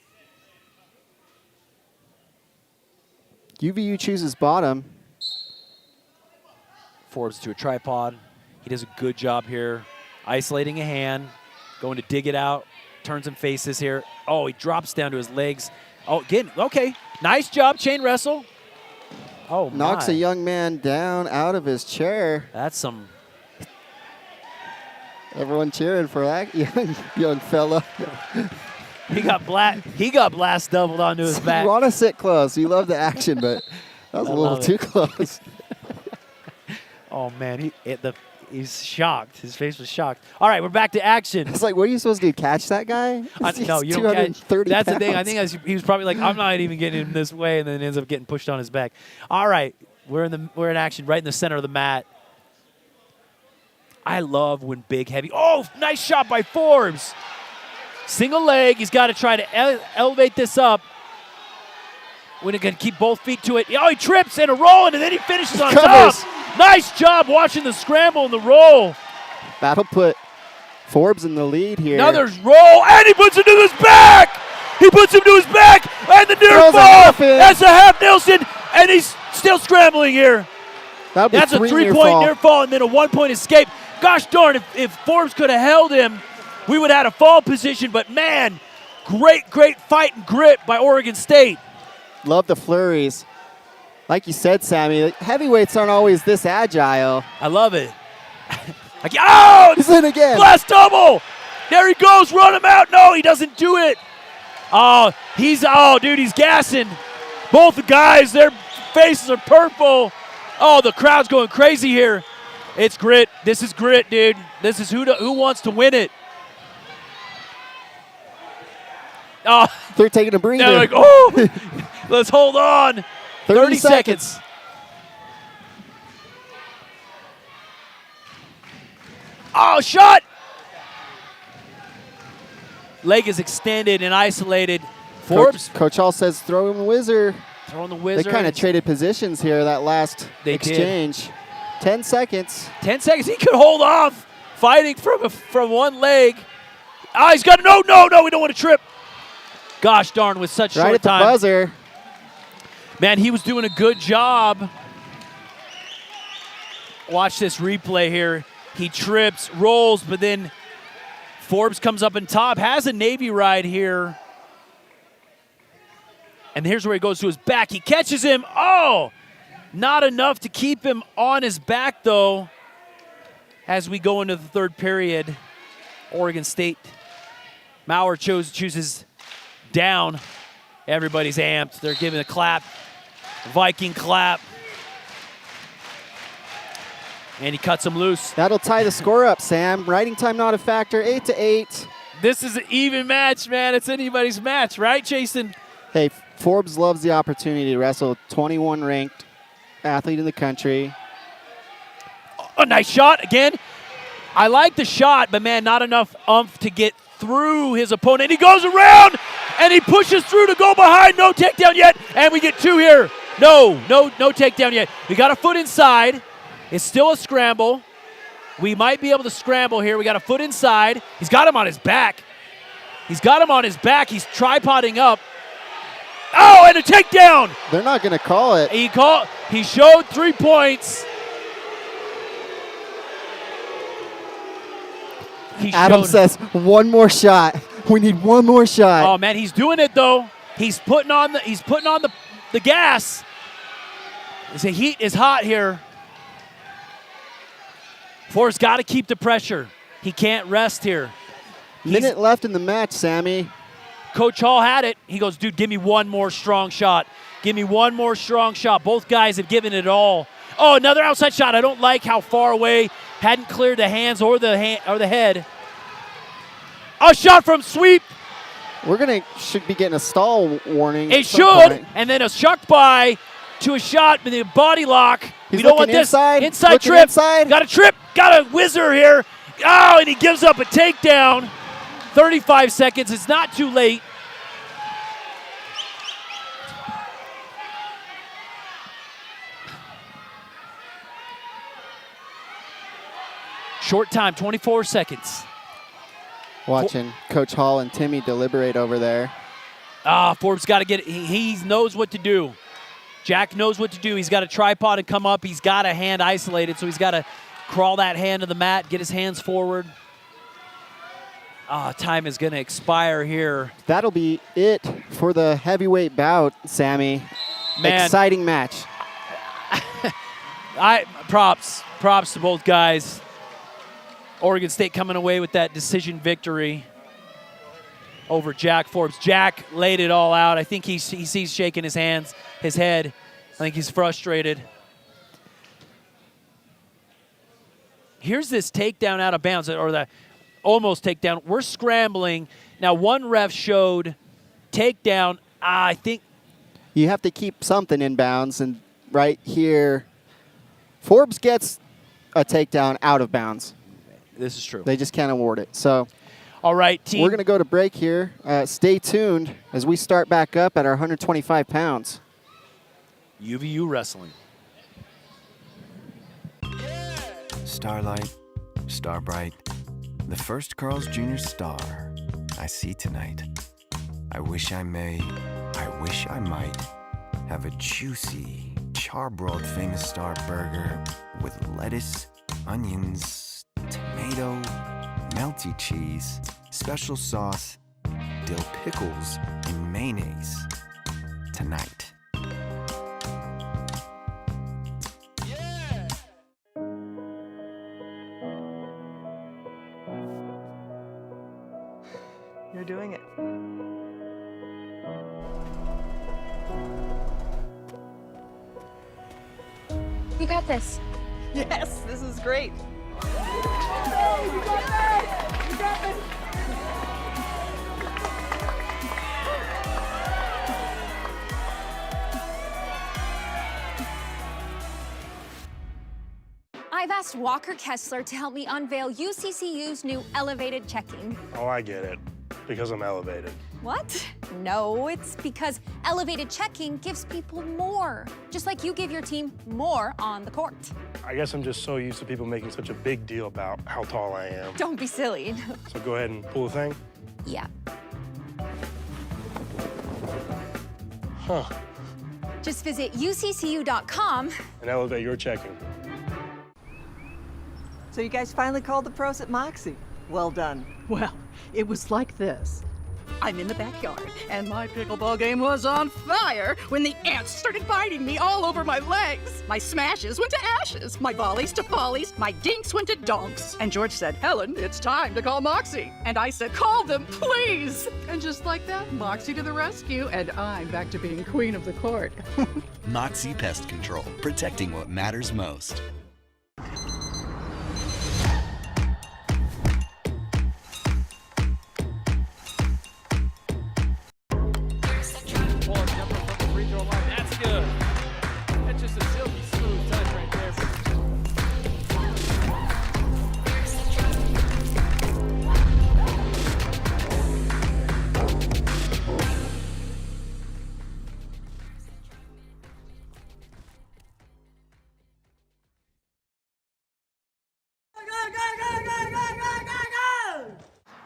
UVU chooses bottom. Forbes to a tripod. He does a good job here. Isolating a hand. Going to dig it out. Turns and faces here. Oh, he drops down to his legs. Oh, again, okay. Nice job, chain wrestle. Oh, knocks a young man down out of his chair. That's some. Everyone cheering for that young fella. He got blast doubled onto his back. You want to sit close. You love the action, but that was a little too close. Oh, man. He's shocked. His face was shocked. All right, we're back to action. It's like, what are you supposed to do, catch that guy? No, you don't catch. That's the thing. I think he was probably like, I'm not even getting him this way, and then ends up getting pushed on his back. All right, we're in action right in the center of the mat. I love when big, heavy. Oh, nice shot by Forbes. Single leg. He's got to try to elevate this up. We're going to keep both feet to it. Oh, he trips and a roll, and then he finishes on top. Nice job watching the scramble and the roll. That'll put Forbes in the lead here. Now there's roll, and he puts him to his back. He puts him to his back, and the near fall. That's a half Nelson, and he's still scrambling here. That's a 3-point near fall, and then a 1-point escape. Gosh darn, if Forbes could have held him, we would have had a fall position. But, man, great fight and grit by Oregon State. Love the flurries. Like you said, Sammy, heavyweights aren't always this agile. I love it. Oh, he's in again. Blast double. There he goes. Run him out. No, he doesn't do it. Oh, dude, he's gassing. Both the guys, their faces are purple. Oh, the crowd's going crazy here. It's grit. This is grit, dude. This is who wants to win it. Oh, They're taking a breather. they're like, oh, let's hold on. 30 seconds. Oh, shot. Leg is extended and isolated. Forbes Coach Hall says throw him the whizzer. throwing the whizzer. They kind of traded positions here that last They exchange. 10 seconds. 10 seconds. He could hold off fighting from one leg. Ah, he's got no. We don't want to trip. Gosh darn, with such Right short at the time. buzzer. Man, he was doing a good job. Watch this replay here. He trips, rolls, but then Forbes comes up on top, has a Navy ride here. And here's where he goes to his back. He catches him. Oh, not enough to keep him on his back, though, as we go into the third period. Oregon State. Maurer chooses down. Everybody's amped. They're giving a clap. Viking clap. And he cuts him loose. That'll tie the score up, Sam. Riding time not a factor, 8-8. This is an even match, man. It's anybody's match, right, Jason? Hey, Forbes loves the opportunity to wrestle 21 ranked athlete in the country. A nice shot again. I like the shot, but man, not enough oomph to get through his opponent. He goes around and he pushes through to go behind. No takedown yet, and we get two here. No takedown yet. We got a foot inside. It's still a scramble. We might be able to scramble here. We got a foot inside. He's got him on his back. He's tripoding up. Oh, and a takedown. They're not going to call it. He showed 3 points. Adam says one more shot. We need one more shot. Oh man, he's doing it though. He's putting on the gas. The heat is hot here. Forbes got to keep the pressure. He can't rest here. Minute left in the match, Sammy. Coach Hall had it. He goes, dude, give me one more strong shot. Give me one more strong shot. Both guys have given it all. Oh, another outside shot. I don't like how far away. Hadn't cleared the hands or the head. A shot from sweep. Should be getting a stall warning. It should. And then a shuck by to a shot with a body lock. He's we don't want this. Inside trip. Got a trip. Got a whizzer here. Oh, and he gives up a takedown. 35 seconds. It's not too late. Short time, 24 seconds. Watching Coach Hall and Timmy deliberate over there. Forbes got to get it. He knows what to do. Jack knows what to do. He's got a tripod and come up. He's got a hand isolated, so he's got to crawl that hand to the mat, get his hands forward. Time is going to expire here. That'll be it for the heavyweight bout, Sammy. Man. Exciting match. Props to both guys. Oregon State coming away with that decision victory over Jack Forbes. Jack laid it all out. I think he sees shaking his head. I think he's frustrated. Here's this takedown out of bounds, or the almost takedown. We're scrambling. Now, one ref showed takedown. I think you have to keep something in bounds, and right here, Forbes gets a takedown out of bounds. This is true. They just can't award it. So, all right, team. We're going to go to break here. Stay tuned as we start back up at our 125 pounds. UVU Wrestling. Starlight, star bright, the first Carl's Jr. star I see tonight. I wish I may, I wish I might have a juicy, charbroiled famous star burger with lettuce, onions, tomato, melty cheese, special sauce, dill pickles, and mayonnaise tonight. You're doing it. You got this. Yes, this is great. I've asked Walker Kessler to help me unveil UCCU's new elevated checking. Oh, I get it. Because I'm elevated. What? No, it's because elevated checking gives people more, just like you give your team more on the court. I guess I'm just so used to people making such a big deal about how tall I am. Don't be silly. So go ahead and pull the thing. Yeah. Huh. Just visit uccu.com. And elevate your checking. So you guys finally called the pros at Moxie. Well done. Well, it was like this. I'm in the backyard, and my pickleball game was on fire when the ants started biting me all over my legs. My smashes went to ashes, my volleys to follies, my dinks went to donks. And George said, Helen, it's time to call Moxie. And I said, call them, please. And just like that, Moxie to the rescue, and I'm back to being queen of the court. Moxie Pest Control, protecting what matters most. That's good. That's just a silky smooth touch right there.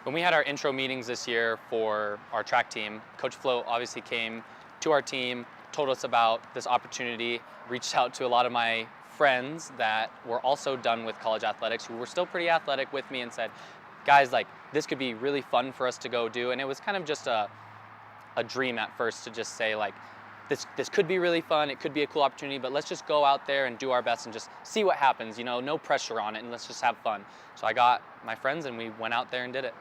When we had our intro meetings this year for our track team, Coach Flo obviously came to our team, told us about this opportunity, reached out to a lot of my friends that were also done with college athletics, who were still pretty athletic with me, and said, guys, like, this could be really fun for us to go do. And it was kind of just a dream at first to just say, like, this could be really fun, it could be a cool opportunity, but let's just go out there and do our best and just see what happens, you know, no pressure on it, and let's just have fun. So I got my friends and we went out there and did it.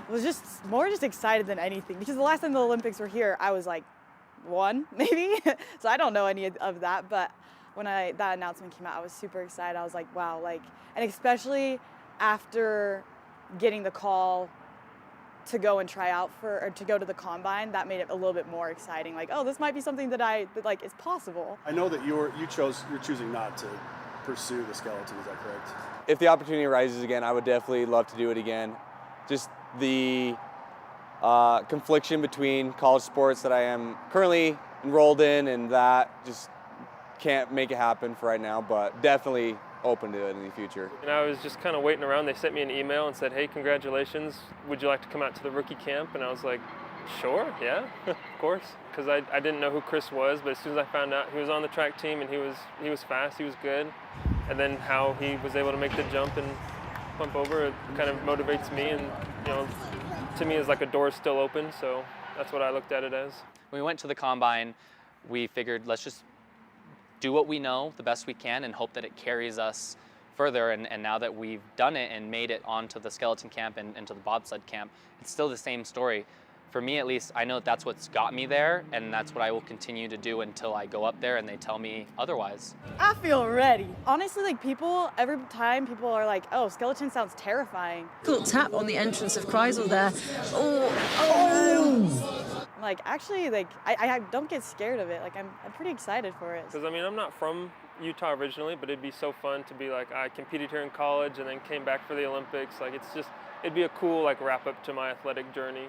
I was just more excited than anything, because the last time the Olympics were here, I was like 1, maybe. So I don't know any of that, but when that announcement came out, I was super excited. I was like, wow, like, and especially after getting the call to go and try out or to go to the combine, that made it a little bit more exciting. Like, oh, this might be something that like is possible. I know that you're choosing not to pursue the skeleton, is that correct? If the opportunity arises again, I would definitely love to do it again. Just the confliction between college sports that I am currently enrolled in, and that just can't make it happen for right now, but definitely open to it in the future. And I was just kind of waiting around. They sent me an email and said, hey, congratulations, would you like to come out to the rookie camp? And I was like, sure, yeah, of course. Because I didn't know who Chris was, but as soon as I found out he was on the track team and he was fast, he was good, and then how he was able to make the jump and pump over, it kind of motivates me, and you know, to me, it's like a door is still open, so that's what I looked at it as. When we went to the combine, we figured let's just do what we know the best we can and hope that it carries us further, and now that we've done it and made it onto the skeleton camp and into the bobsled camp, it's still the same story. For me, at least, I know that's what's got me there, and that's what I will continue to do until I go up there and they tell me otherwise. I feel ready. Honestly, like, every time people are like, oh, skeleton sounds terrifying. Cool tap on the entrance of Kreisel there. Oh. Like, actually, like, I don't get scared of it. Like, I'm pretty excited for it. Because, I mean, I'm not from Utah originally, but it'd be so fun to be like, I competed here in college and then came back for the Olympics. Like, it'd be a cool, like, wrap up to my athletic journey.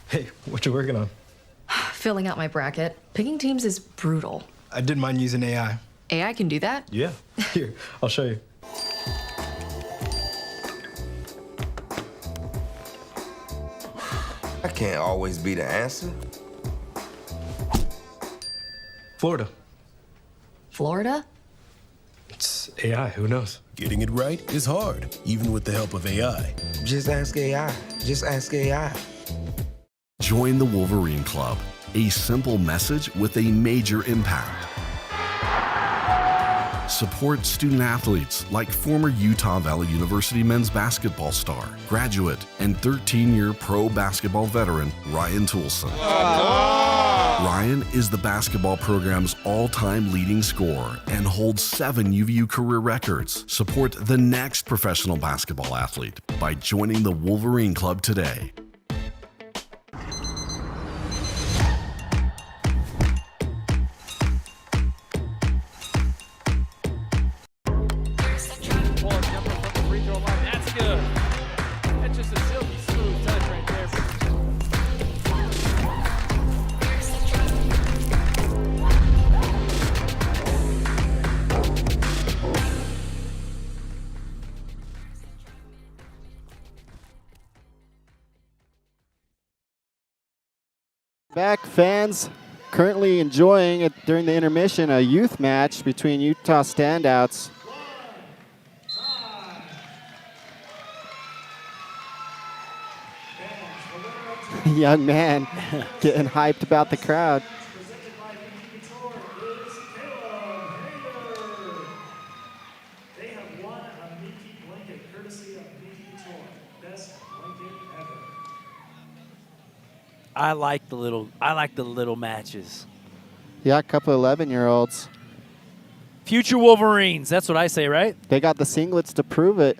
Hey, what you working on? Filling out my bracket. Picking teams is brutal. I did mine using AI. AI can do that? Yeah. Here, I'll show you. I can't always be the answer. Florida. Florida? It's AI, who knows? Getting it right is hard, even with the help of AI. Just ask AI. Just ask AI. Join the Wolverine Club, a simple message with a major impact. Support student athletes like former Utah Valley University men's basketball star, graduate, and 13-year pro basketball veteran Ryan Toulson. Ryan is the basketball program's all-time leading scorer and holds 7 UVU career records. Support the next professional basketball athlete by joining the Wolverine Club today. Back, fans currently enjoying it during the intermission, a youth match between Utah standouts. Young man getting hyped about the crowd. I like the little matches. Yeah, a couple of 11-year-olds. Future Wolverines, that's what I say, right? They got the singlets to prove it.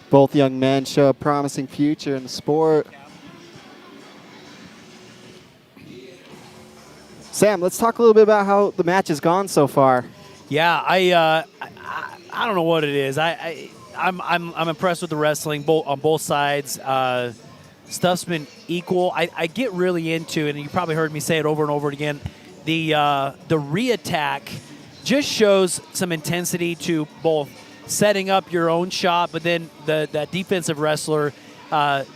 Both young men show a promising future in the sport. Sam, let's talk a little bit about how the match has gone so far. Yeah, I don't know what it is. I'm impressed with the wrestling on both sides. Stuff's been equal. I get really into it, and you probably heard me say it over and over again. The re-attack just shows some intensity to both setting up your own shot, but then that defensive wrestler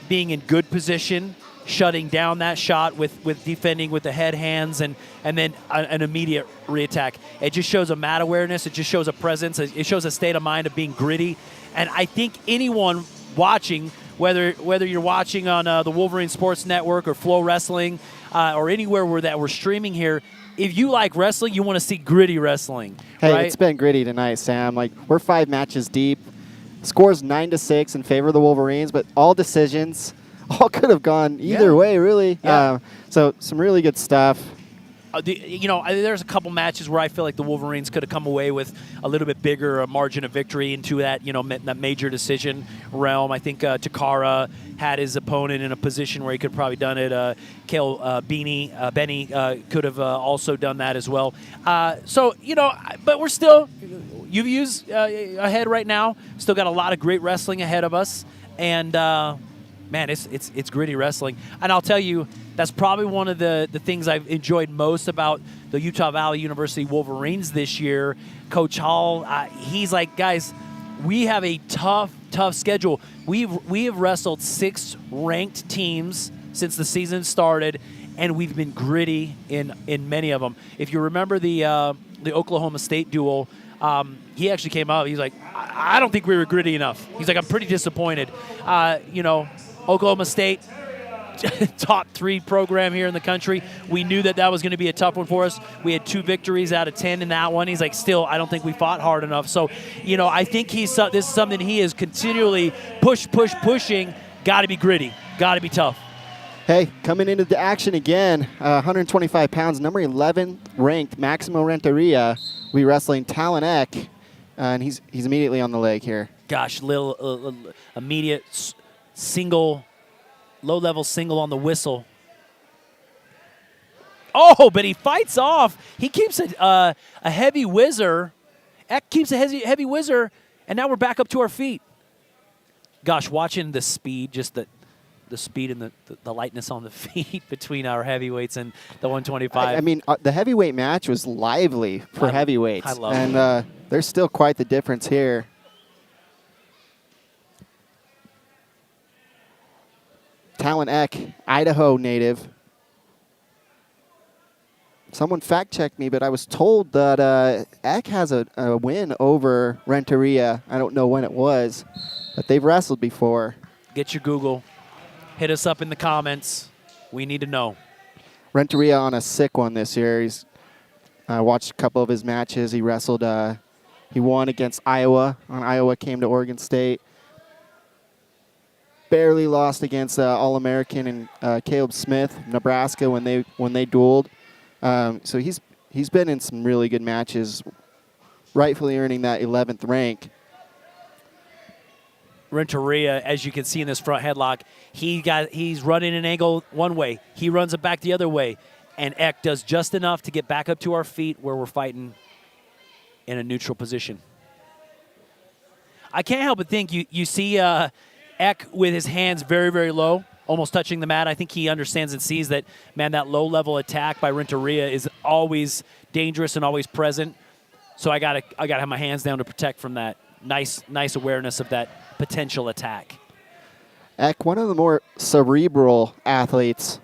being in good position, shutting down that shot with defending with the head, hands, and then an immediate reattack. It just shows a mat awareness. It just shows a presence. It shows a state of mind of being gritty. And I think anyone watching, whether you're watching on the Wolverine Sports Network or Flo Wrestling or anywhere we're streaming here, if you like wrestling, you want to see gritty wrestling. Hey, right? It's been gritty tonight, Sam. Like, we're 5 matches deep. Score's 9-6 in favor of the Wolverines, but all decisions. All could have gone either way, really. Yeah. So some really good stuff. There's a couple matches where I feel like the Wolverines could have come away with a little bit bigger margin of victory into that, that major decision realm. I think Takara had his opponent in a position where he could have probably done it. Benny could have also done that as well. But we're still, UVU's ahead right now. Still got a lot of great wrestling ahead of us. And, man, it's gritty wrestling. And I'll tell you, that's probably one of the things I've enjoyed most about the Utah Valley University Wolverines this year. Coach Hall, he's like, guys, we have a tough schedule. We have wrestled 6 ranked teams since the season started, and we've been gritty in many of them. If you remember the Oklahoma State duel, he actually came out. He's like, I don't think we were gritty enough. He's like, I'm pretty disappointed. Oklahoma State, top 3 program here in the country. We knew that was going to be a tough one for us. We had 2 victories out of 10 in that one. He's like, still, I don't think we fought hard enough. So, I think this is something he is continually pushing. Got to be gritty. Got to be tough. Hey, coming into the action again, 125 pounds, number 11 ranked, Maximo Renteria. We wrestling Talon Eck, and he's immediately on the leg here. Gosh, little immediate single, low-level single on the whistle. Oh, but he fights off. He keeps a heavy whizzer. Eck keeps a heavy whizzer, and now we're back up to our feet. Gosh, watching the speed, just the the speed and the lightness on the feet between our heavyweights and the 125. I mean, the heavyweight match was lively for heavyweights. I love and it. There's still quite the difference here. Talon Eck, Idaho native. Someone fact-checked me, but I was told that Eck has a win over Renteria. I don't know when it was, but they've wrestled before. Get your Google. Hit us up in the comments. We need to know. Renteria on a sick one this year. I watched a couple of his matches. He wrestled. He won against Iowa. Iowa came to Oregon State. Barely lost against All-American and Caleb Smith, Nebraska, when they dueled. So he's been in some really good matches, rightfully earning that 11th rank. Renteria, as you can see in this front headlock, he's running an angle one way. He runs it back the other way. And Eck does just enough to get back up to our feet where we're fighting in a neutral position. I can't help but think you see Eck with his hands very, very low, almost touching the mat. I think he understands and sees that, man, that low-level attack by Renteria is always dangerous and always present. So I gotta have my hands down to protect from that. Nice awareness of that potential attack. Eck, one of the more cerebral athletes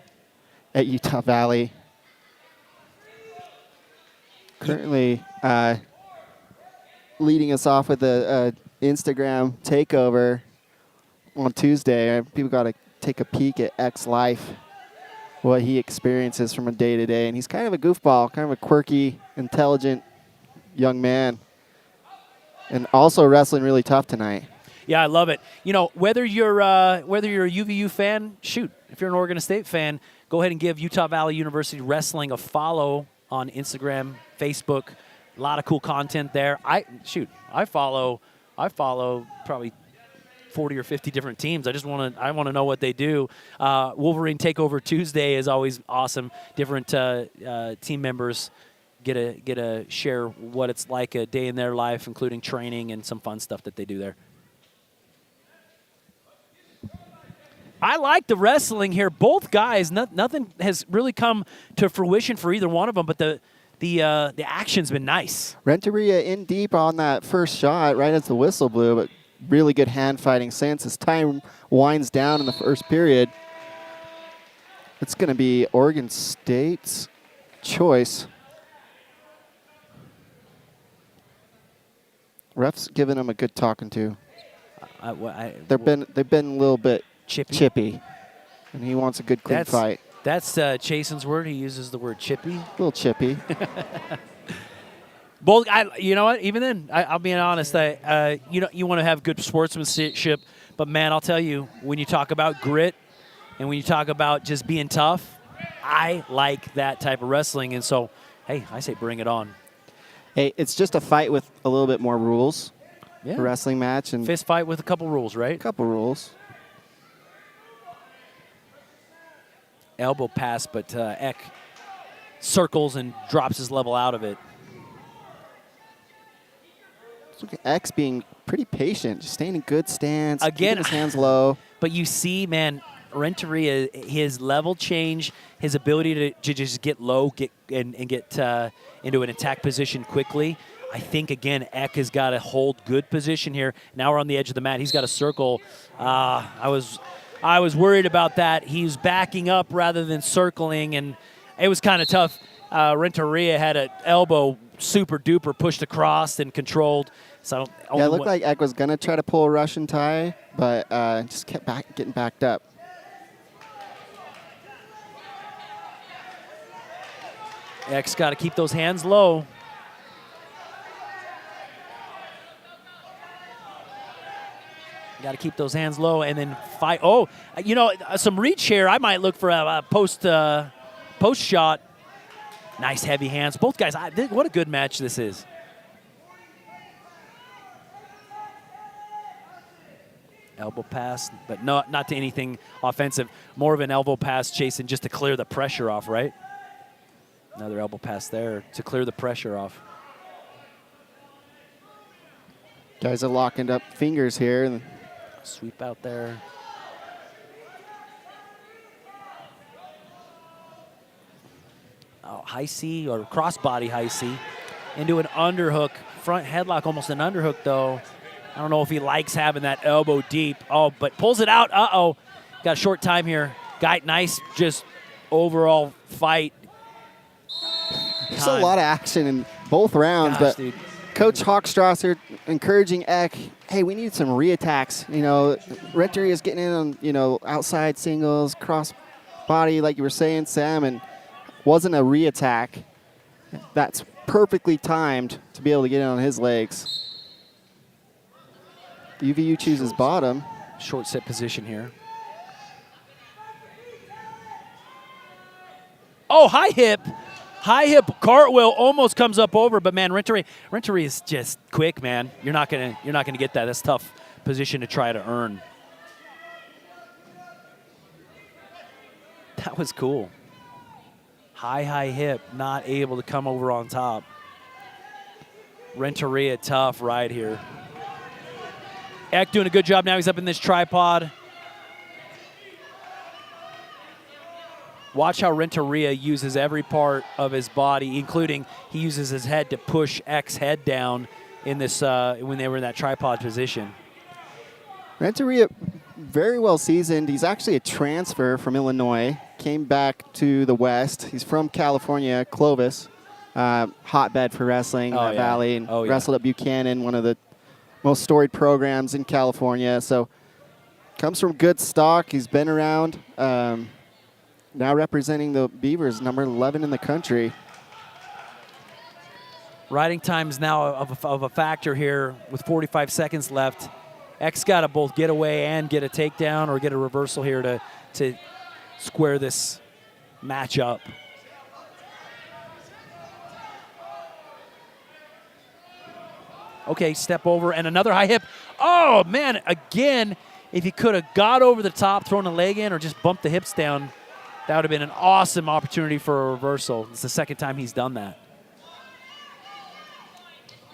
at Utah Valley. Currently leading us off with a Instagram takeover on Tuesday. People got to take a peek at Eck's life, what he experiences from a day to day. And he's kind of a goofball, kind of a quirky, intelligent young man. And also wrestling really tough tonight. Yeah, I love it. You know, whether you're a UVU fan, shoot. If you're an Oregon State fan, go ahead and give Utah Valley University Wrestling a follow on Instagram, Facebook. A lot of cool content there. I follow probably 40 or 50 different teams. I want to know what they do. Wolverine Takeover Tuesday is always awesome. Different team members get a share what it's like a day in their life, including training and some fun stuff that they do there. I like the wrestling here. Both guys, nothing has really come to fruition for either one of them, but the action's been nice. Renteria in deep on that first shot right as the whistle blew, but really good hand fighting since. As time winds down in the first period, it's going to be Oregon State's choice. Ref's giving them a good talking to. They've been a little bit chippy, and he wants a good clean fight. That's Chasen's word. He uses the word chippy. A little chippy. Both, you know what? Even then, I'll be honest. You want to have good sportsmanship, but man, I'll tell you, when you talk about grit and when you talk about just being tough, I like that type of wrestling. And so, hey, I say bring it on. Hey, it's just a fight with a little bit more rules. Yeah. A wrestling match and fist fight with a couple rules, right? A couple rules. Elbow pass, but Eck circles and drops his level out of it. Look at X being pretty patient, just staying in good stance, again, keeping his hands low. But you see, man, Renteria, his level change, his ability to just get low, get into an attack position quickly. I think, again, Eck has got to hold good position here. Now we're on the edge of the mat. He's got a circle. I was worried about that. He's backing up rather than circling, and it was kind of tough. Renteria had an elbow super duper pushed across and controlled. So yeah, it looked like Eck was going to try to pull a Russian tie, but just kept getting backed up. Eck's got to keep those hands low. Got to keep those hands low and then fight. Oh, you know, some reach here. I might look for a post shot. Nice heavy hands. Both guys, what a good match this is. Elbow pass, but not to anything offensive. More of an elbow pass, chasing just to clear the pressure off, right? Another elbow pass there to clear the pressure off. Guys are locking up fingers here. Sweep out there. high C or crossbody high C into an underhook. Front headlock, almost an underhook, though. I don't know if he likes having that elbow deep. Oh, but pulls it out. Uh-oh. Got a short time here. Got nice just overall fight. There's a lot of action in both rounds, Gosh, but dude. Coach Hochstrasser encouraging Eck, hey, we need some re-attacks. You know, Renteria is getting in on, you know, outside singles, cross body, like you were saying, Sam, and wasn't a re-attack. That's perfectly timed to be able to get in on his legs. UVU chooses bottom. Short set position here. Oh, high hip. High hip cartwheel almost comes up over, but man, Renteria is just quick, man. You're not gonna get that. That's a tough position to try to earn. That was cool. High hip, not able to come over on top. Renteria, tough ride here. Eck doing a good job now. He's up in this tripod. Watch how Renteria uses every part of his body, including he uses his head to push Eck's head down in this when they were in that tripod position. Renteria, very well seasoned. He's actually a transfer from Illinois. Came back to the West. He's from California, Clovis, hotbed for wrestling in that valley, and wrestled at Buchanan, one of the most storied programs in California. So comes from good stock. He's been around. Now representing the Beavers, number 11 in the country. Riding time's now of a factor here with 45 seconds left. Eck's got to both get away and get a takedown or get a reversal here to square this match up. Okay, step over and another high hip. Oh, man, again, if he could have got over the top, thrown a leg in, or just bumped the hips down, that would have been an awesome opportunity for a reversal. It's the second time he's done that.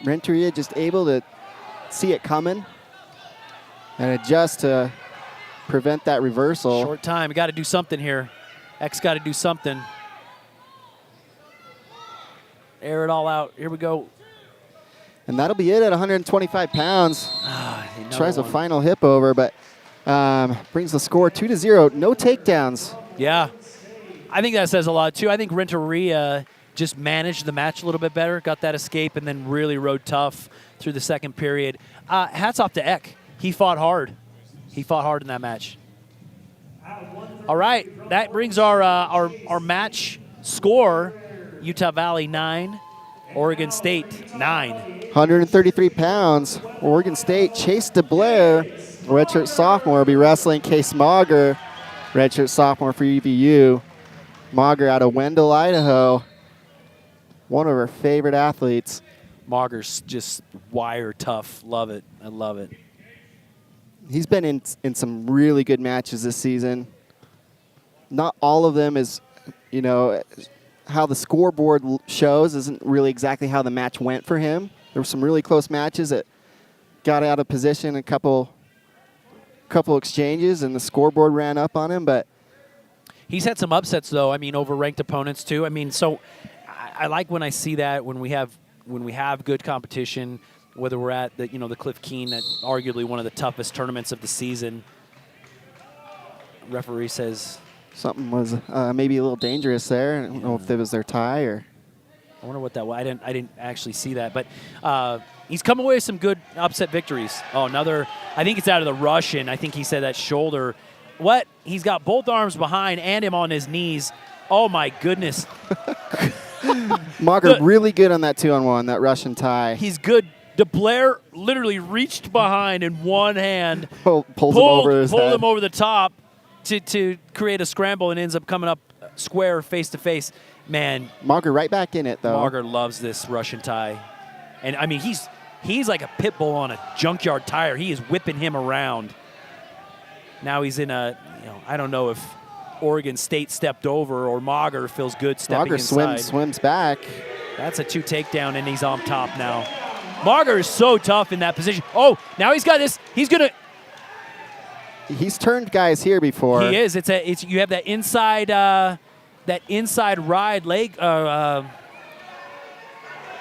Renteria just able to see it coming and adjust to prevent that reversal. Short time. Got to do something here. Eck's got to do something. Air it all out. Here we go. And that'll be it at 125 pounds. Tries a final hip over, but brings the score 2-0. No takedowns. Yeah. I think that says a lot, too. I think Renteria just managed the match a little bit better, got that escape, and then really rode tough through the second period. Hats off to Eck. He fought hard. He fought hard in that match. All right, that brings our match score: Utah Valley 9, Oregon State 9. 133 pounds. Oregon State, Chase DeBlair, redshirt sophomore, will be wrestling Case Mauger, redshirt sophomore for UVU. Mauger out of Wendell, Idaho. One of our favorite athletes. Mauger's just wire tough. Love it. I love it. He's been in some really good matches this season. Not all of them is, you know, how the scoreboard shows isn't really exactly how the match went for him. There were some really close matches that got out of position, a couple exchanges, and the scoreboard ran up on him. But he's had some upsets, though. I mean, over ranked opponents too. I mean, so I like when I see that when we have good competition. Whether we're at the Cliff Keen, that arguably one of the toughest tournaments of the season. Referee says something was maybe a little dangerous there. I don't know if it was their tie or. I wonder what that was. I didn't actually see that, but he's come away with some good upset victories. Oh, another. I think it's out of the Russian. I think he said that shoulder. What? He's got both arms behind and him on his knees. Oh my goodness. Mauger really good on that 2-on-1, that Russian tie. He's good. DeBlair literally reached behind in one hand, pulled him over his head. Him over the top to create a scramble and ends up coming up square face to face. Man, Mauger right back in it though. Mauger loves this Russian tie, and I mean he's like a pit bull on a junkyard tire. He is whipping him around. Now he's in a I don't know if Oregon State stepped over or Mauger feels good stepping inside. Mauger swims back. That's a 2 takedown and he's on top now. Mauger is so tough in that position. Oh, now he's got this. He's turned guys here before. He is. You have that inside that inside ride leg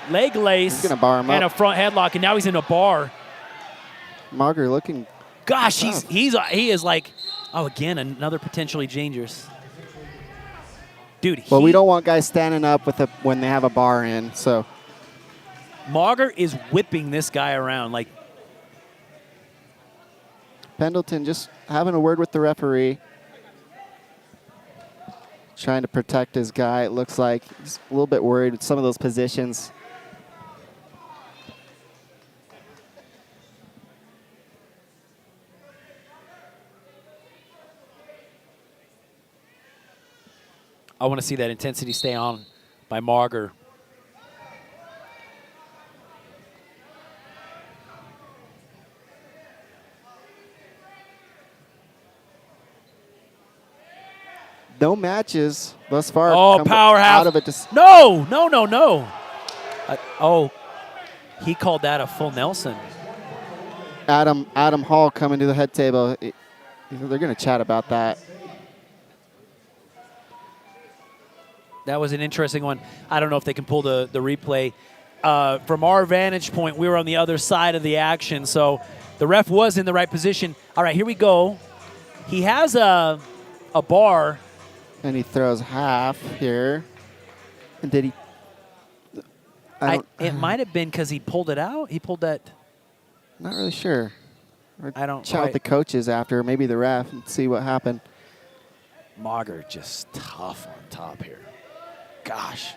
lace He's gonna bar him and up. a front headlock, and now he's in a bar. Marger looking. Gosh, tough. he is like, oh, again, another potentially dangerous. Dude, Well, we don't want guys standing up when they have a bar in, so. Mauger is whipping this guy around. Like, Pendleton just having a word with the referee. Trying to protect his guy. It looks like he's a little bit worried with some of those positions. I want to see that intensity stay on by Mauger. No matches thus far. Oh, come power half. out of it. No. Oh, he called that a full Nelson. Adam Hall coming to the head table. They're going to chat about that. That was an interesting one. I don't know if they can pull the replay. From our vantage point, we were on the other side of the action, so the ref was in the right position. All right, here we go. He has a bar. And he throws half here. And did he? It might have been because he pulled it out. He pulled that. Not really sure. I don't chat with the coaches after, maybe the ref, and see what happened. Mauger just tough on top here. Gosh.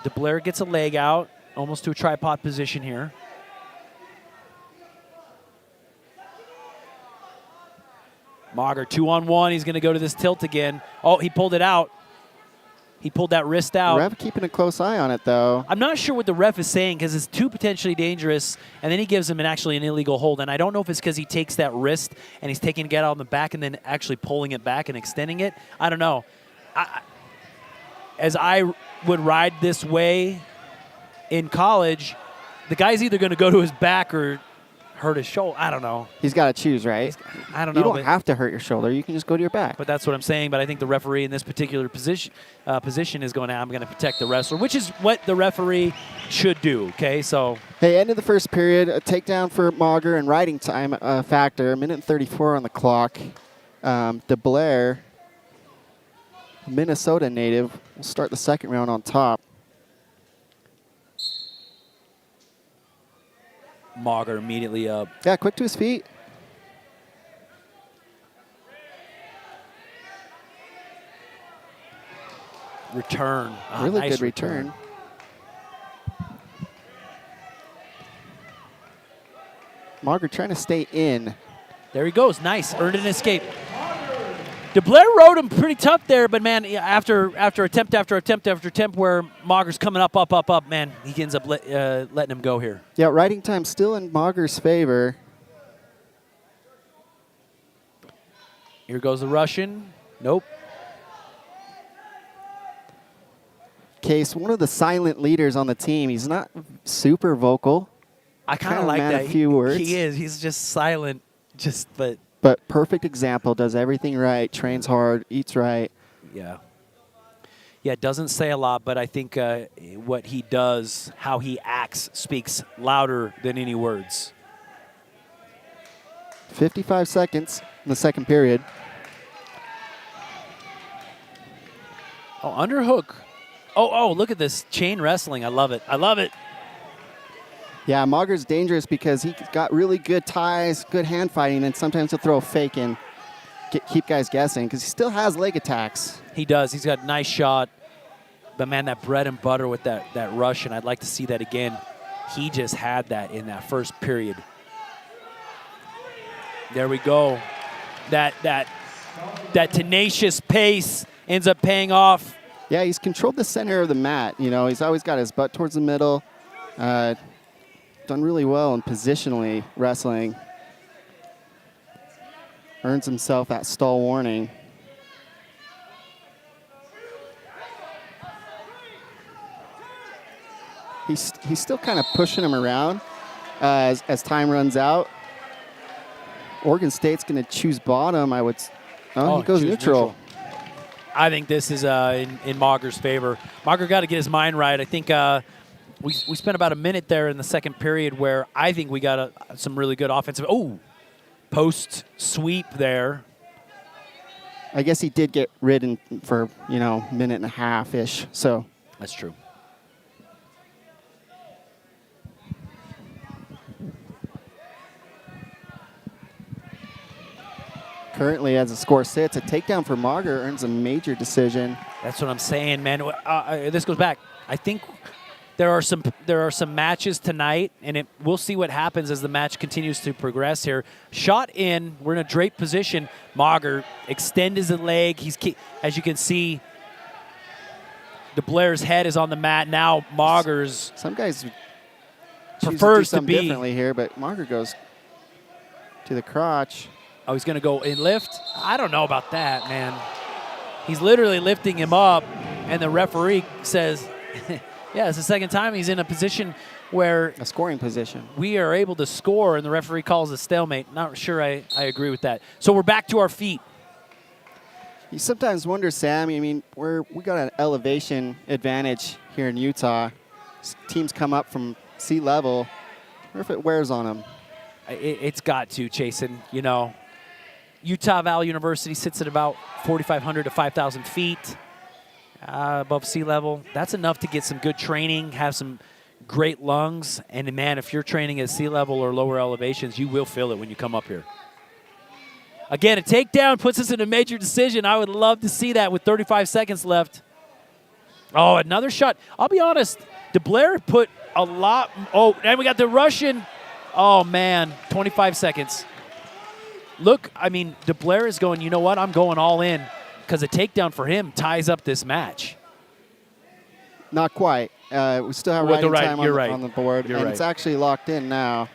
DeBlair gets a leg out, almost to a tripod position here. Mauger 2-on-1. He's going to go to this tilt again. Oh, he pulled it out. He pulled that wrist out. Ref keeping a close eye on it, though. I'm not sure what the ref is saying because it's too potentially dangerous, and then he gives him an illegal hold. And I don't know if it's because he takes that wrist and he's taking it out on the back and then actually pulling it back and extending it. I don't know. As I would ride this way in college, the guy's either going to go to his back or hurt his shoulder. I don't know. He's got to choose, right? I don't know. You don't have to hurt your shoulder. You can just go to your back. But that's what I'm saying. But I think the referee in this particular position is going, I'm going to protect the wrestler, which is what the referee should do, okay? So. Hey, end of the first period, a takedown for Mauger and riding time factor, 1:34 on the clock. DeBlair, Minnesota native, will start the second round on top. Mauger immediately up. Yeah, quick to his feet. Return. Really nice good return. Mauger trying to stay in. There he goes. Nice. Earned an escape. DeBlair rode him pretty tough there, but, man, after attempt after attempt after attempt where Mauger's coming up, man, he ends up letting him go here. Yeah, riding time still in Mauger's favor. Here goes the Russian. Nope. Case, one of the silent leaders on the team. He's not super vocal. I kind of like man that. A few words. He is. He's just silent. But perfect example. Does everything right. Trains hard. Eats right. Yeah. Yeah, doesn't say a lot, but I think what he does, how he acts, speaks louder than any words. 55 seconds in the second period. Oh, underhook. Oh, look at this chain wrestling. I love it. I love it. Yeah, Mauger's dangerous because he's got really good ties, good hand fighting, and sometimes he'll throw a fake in, keep guys guessing because he still has leg attacks. He does. He's got a nice shot. But, man, that bread and butter with that Russian, I'd like to see that again. He just had that in that first period. There we go. That tenacious pace ends up paying off. Yeah, he's controlled the center of the mat. You know, he's always got his butt towards the middle. Done really well in positionally wrestling. Earns himself that stall warning. He's still kind of pushing him around as time runs out. Oregon State's going to choose bottom. He goes choose neutral. I think this is in Mauger's favor. Mauger got to get his mind right. I think we spent about a minute there in the second period where I think we got some really good offensive. Oh, post sweep there. I guess he did get ridden for, minute and a half-ish. So that's true. Currently, as the score sits, a takedown for Mauger earns a major decision. That's what I'm saying, man. This goes back. I think there are some matches tonight, and we'll see what happens as the match continues to progress here. Shot in. We're in a drape position. Mauger extend his leg. As you can see, DeBlair's head is on the mat. Now Mauger's. Some guys prefers to be differently here, but Mauger goes to the crotch. Oh, he's going to go in lift? I don't know about that, man. He's literally lifting him up, and the referee says, yeah, it's the second time he's in a position where... A scoring position. We are able to score, and the referee calls a stalemate. Not sure I agree with that. So we're back to our feet. You sometimes wonder, Sam, we got an elevation advantage here in Utah. Teams come up from sea level. I wonder if it wears on them. It's got to, Chasen. Utah Valley University sits at about 4,500 to 5,000 feet above sea level. That's enough to get some good training, have some great lungs. And, man, if you're training at sea level or lower elevations, you will feel it when you come up here. Again, a takedown puts us in a major decision. I would love to see that with 35 seconds left. Oh, another shot. I'll be honest, DeBlair put a lot. Oh, and we got the Russian. Oh, man, 25 seconds. Look, DeBlair is going, you know what, I'm going all in because a takedown for him ties up this match. Not quite. We still have riding time on the board, and it's actually locked in now.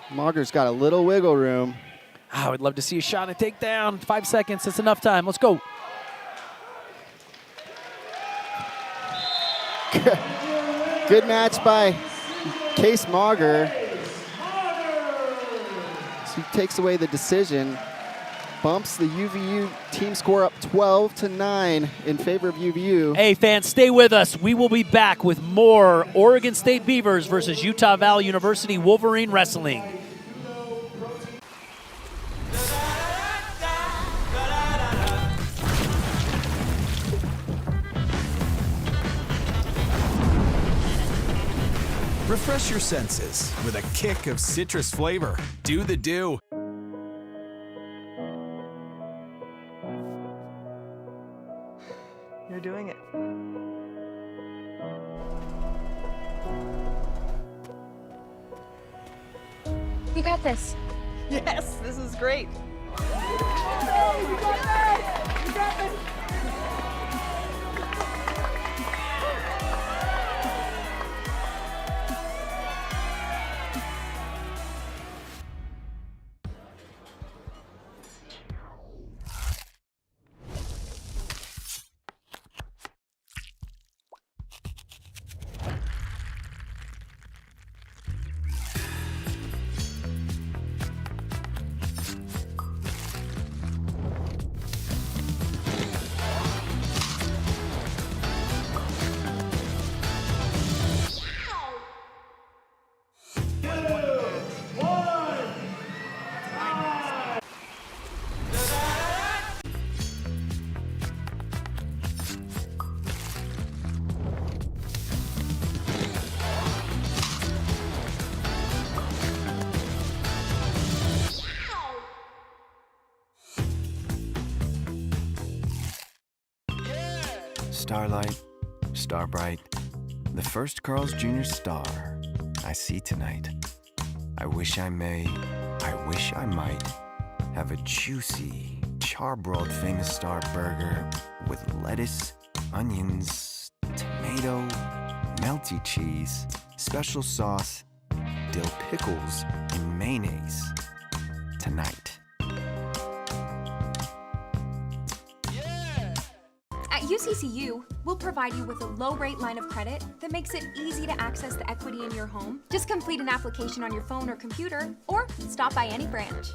Mauger's got a little wiggle room. I would love to see a shot and a takedown. 5 seconds, that's enough time. Let's go. Good match by Case Mauger. So he takes away the decision, bumps the UVU team score up 12-9 in favor of UVU. Hey, fans, stay with us. We will be back with more Oregon State Beavers versus Utah Valley University Wolverine Wrestling. Refresh your senses with a kick of citrus flavor. Do the do. You're doing it. You got this. Yes, this is great. Starlight, star bright, the first Carl's Jr. star I see tonight. I wish I may, I wish I might have a juicy, charbroiled famous star burger with lettuce, onions, tomato, melty cheese, special sauce, dill pickles, and mayonnaise tonight. At UCCU will provide you with a low-rate line of credit that makes it easy to access the equity in your home. Just complete an application on your phone or computer, or stop by any branch.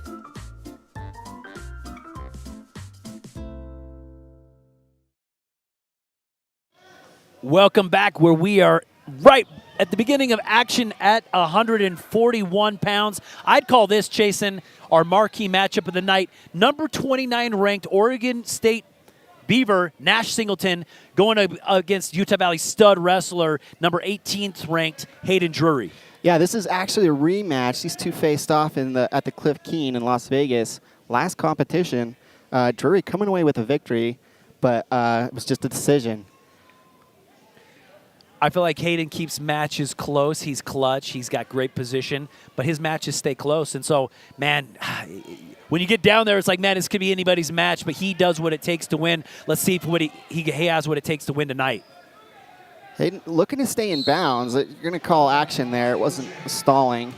Welcome back, where we are right at the beginning of action at 141 pounds. I'd call this, Chasen, our marquee matchup of the night. Number 29 ranked Oregon State Beaver, Nash Singleton, going against Utah Valley stud wrestler, number 18th ranked Hayden Drury. Yeah, this is actually a rematch. These two faced off at the Cliff Keen in Las Vegas. Last competition, Drury coming away with a victory, but it was just a decision. I feel like Hayden keeps matches close. He's clutch. He's got great position, but his matches stay close. And so, man, when you get down there, it's like, man, this could be anybody's match, but he does what it takes to win. Let's see if he has what it takes to win tonight. Hayden looking to stay in bounds. You're going to call action there. It wasn't stalling.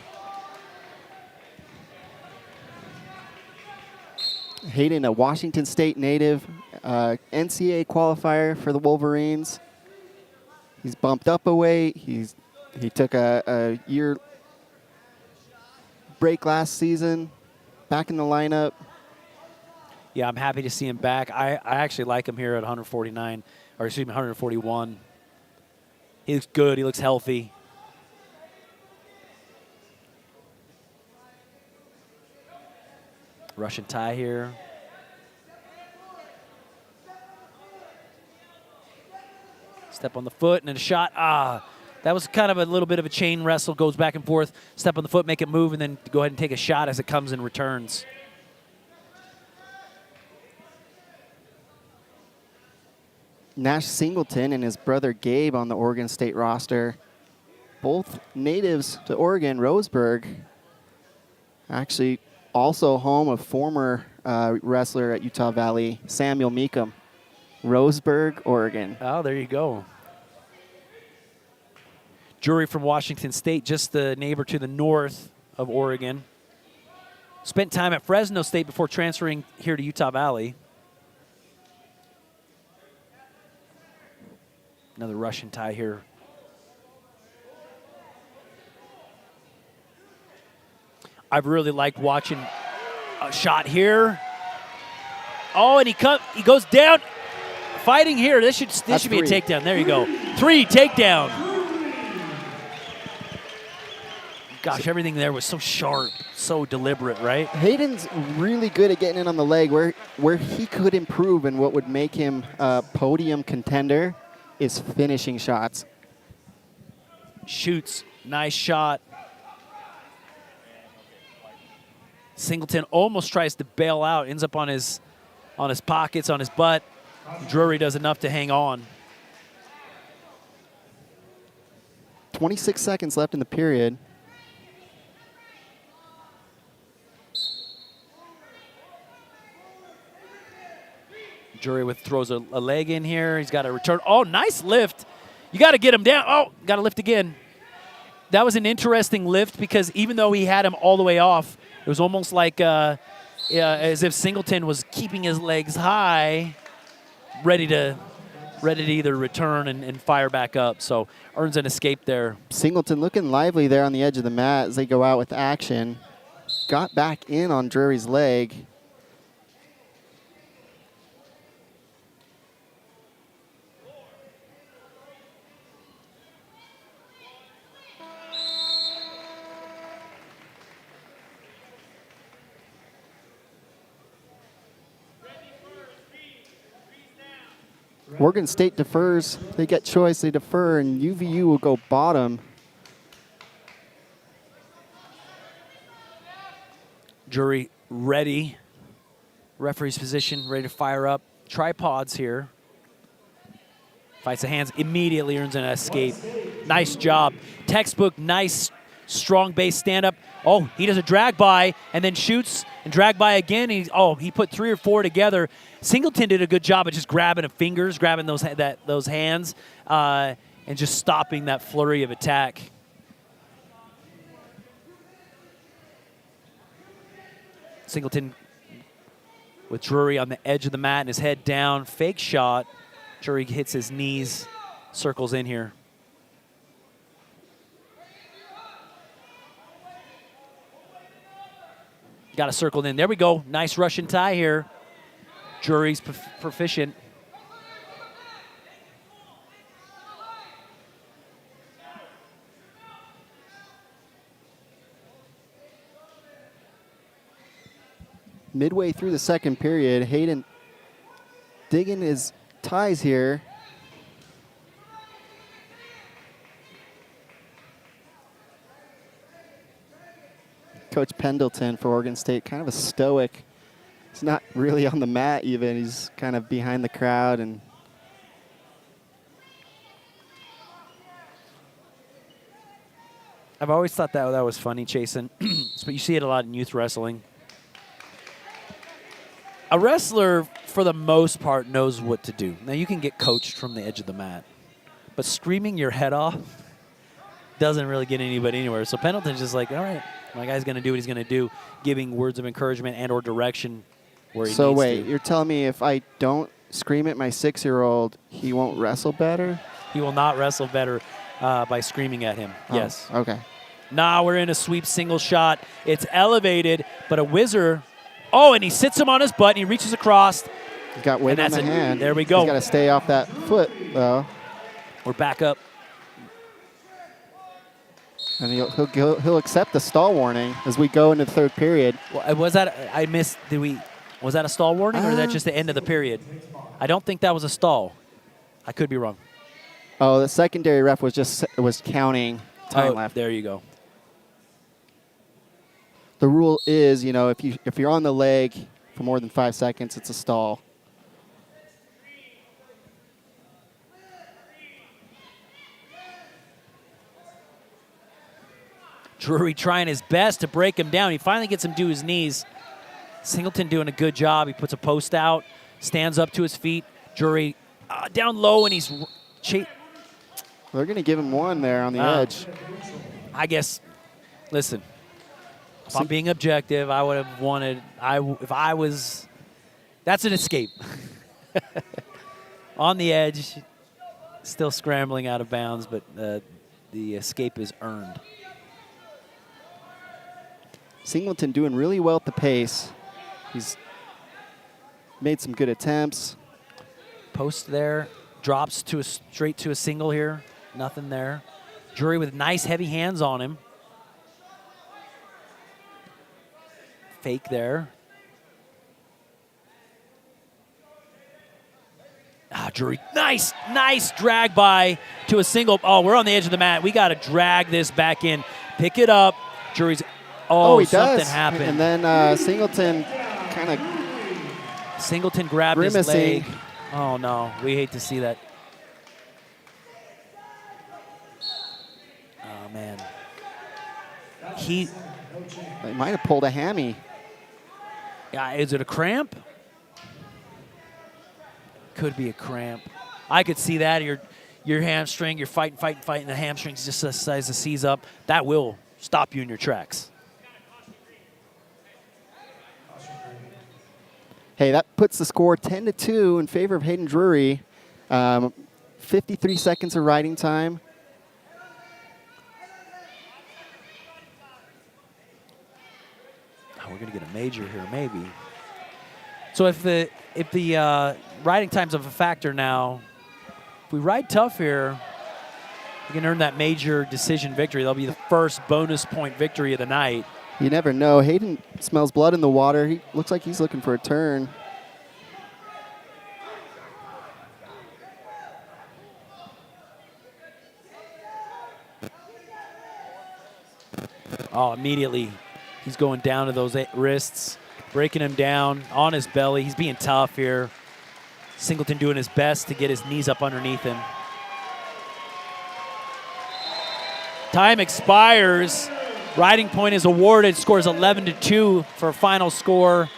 Hayden, a Washington State native, NCAA qualifier for the Wolverines. He's bumped up a weight. He took a year break last season, back in the lineup. Yeah, I'm happy to see him back. I actually like him here at 149, or excuse me, 141. He looks good. He looks healthy. Russian tie here. Step on the foot and then a shot. That was kind of a little bit of a chain wrestle. Goes back and forth. Step on the foot, make it move, and then go ahead and take a shot as it comes and returns. Nash Singleton and his brother Gabe on the Oregon State roster. Both natives to Oregon, Roseburg. Actually, also home of former wrestler at Utah Valley, Samuel Meekum. Roseburg, Oregon. Oh, there you go. Drury from Washington State, just the neighbor to the north of Oregon. Spent time at Fresno State before transferring here to Utah Valley. Another Russian tie here. I've really liked watching a shot here. Oh, and he goes down. Fighting here. This should be a takedown. There you go. 3 takedown. Gosh, everything there was so sharp, so deliberate, right? Hayden's really good at getting in on the leg. Where he could improve and what would make him a podium contender is finishing shots. Shoots. Nice shot. Singleton almost tries to bail out. Ends up on his pockets, on his butt. Drury does enough to hang on. 26 seconds left in the period. Drury throws a leg in here. He's got a return. Oh, nice lift. You got to get him down. Oh, got to lift again. That was an interesting lift because even though he had him all the way off, it was almost like as if Singleton was keeping his legs high, ready to either return and fire back up. So earns an escape there. Singleton looking lively there on the edge of the mat as they go out with action. Got back in on Drury's leg. Oregon State defers. They get choice. They defer, and UVU will go bottom. Drury ready. Referee's position, ready to fire up. Tripods here. Fights the hands, immediately earns an escape. Nice job. Textbook, nice, strong base stand-up. Oh, he does a drag by and then shoots and drag by again. He put 3 or 4 together. Singleton did a good job of just grabbing the fingers, grabbing those hands, and just stopping that flurry of attack. Singleton with Drury on the edge of the mat and his head down. Fake shot. Drury hits his knees, circles in here. Got a circle in. There we go. Nice Russian tie here. Drury's proficient. Midway through the second period, Hayden digging his ties here. Coach Pendleton for Oregon State, kind of a stoic. He's not really on the mat even. He's kind of behind the crowd. And I've always thought that was funny, Chasen. But you see it a lot in youth wrestling. A wrestler, for the most part, knows what to do. Now, you can get coached from the edge of the mat, but screaming your head off doesn't really get anybody anywhere. So Pendleton's just like, all right, my guy's going to do what he's going to do, giving words of encouragement and or direction where he needs to. so wait, you're telling me if I don't scream at my 6-year-old, he won't wrestle better? He will not wrestle better by screaming at him. Oh, yes. Okay. Now we're in a sweep single shot. It's elevated, but a whizzer. Oh, and he sits him on his butt, and he reaches across. He's got weight on the hand. There we go. He's got to stay off that foot, though. We're back up. And he'll accept the stall warning as we go into the third period. Well, was that, I missed, was that a stall warning, or is that just the end of the period? I don't think that was a stall. I could be wrong. Oh, the secondary ref was counting time left. There you go. The rule is, if you're on the leg for more than 5 seconds, it's a stall. Drury trying his best to break him down. He finally gets him to his knees. Singleton doing a good job. He puts a post out, stands up to his feet. Drury down low, and he's They're going to give him one there on the edge. I guess, listen, if I'm being objective, I would have wanted, if I was, that's an escape. On the edge, still scrambling out of bounds, but the escape is earned. Singleton doing really well at the pace. He's made some good attempts. Post there, drops straight to a single here. Nothing there. Drury with nice heavy hands on him. Fake there. Drury, nice drag by to a single. Oh, we're on the edge of the mat. We got to drag this back in. Pick it up. Drury's, he something does. happened. And then Singleton kind of Singleton grabbed his leg. Oh, no. We hate to see that. Oh, man. They might have pulled a hammy. Yeah, is it a cramp? Could be a cramp. I could see that. Your hamstring, you're fighting, the hamstring's just the size of seize up. That will stop you in your tracks. Hey, that puts the score 10-2 in favor of Hayden Drury. 53 seconds of riding time. We're going to get a major here, maybe. So if the riding time's of a factor now, if we ride tough here, we can earn that major decision victory. That'll be the first bonus point victory of the night. You never know. Hayden smells blood in the water. He looks like he's looking for a turn. Oh, immediately he's going down to those wrists, breaking him down on his belly. He's being tough here. Singleton doing his best to get his knees up underneath him. Time expires. Riding point is awarded. Scores 11-2 for a final score.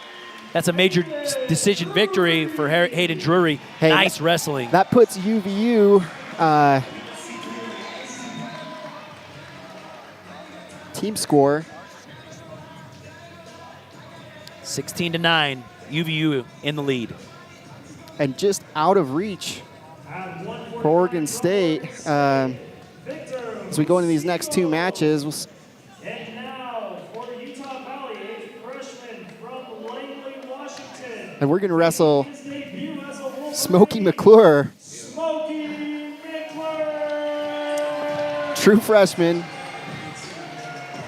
That's a major decision victory for Hayden Drury. Hey, nice wrestling. That puts UVU team score 16-9. UVU in the lead. And just out of reach for Oregon State, as we go into these next two matches, And now for Utah Valley, a freshman from Langley, Washington. and we're going to wrestle His debut as a Wolverine, Smokey McClure, Smokey McClure. true freshman.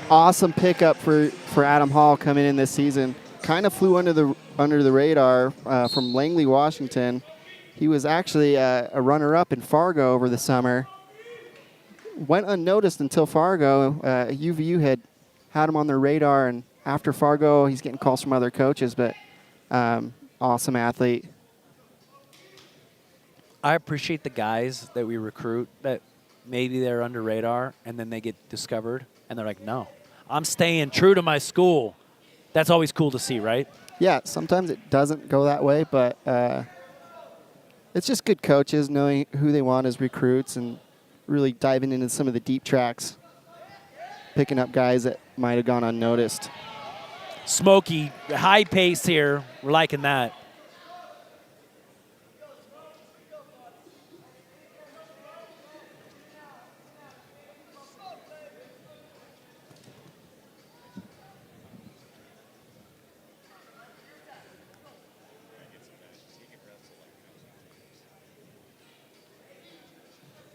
Awesome pickup for Adam Hall coming in this season. Kind of flew under the radar from Langley, Washington. He was actually a runner-up in Fargo over the summer. Went unnoticed until Fargo. UVU had him on their radar, and after Fargo, he's getting calls from other coaches, but awesome athlete. I appreciate the guys that we recruit that maybe they're under radar, and then they get discovered, and they're like, no, I'm staying true to my school. That's always cool to see, right? Yeah, sometimes it doesn't go that way, but it's just good coaches knowing who they want as recruits and really diving into some of the deep tracks, picking up guys that might have gone unnoticed. Smokey, high pace here. We're liking that.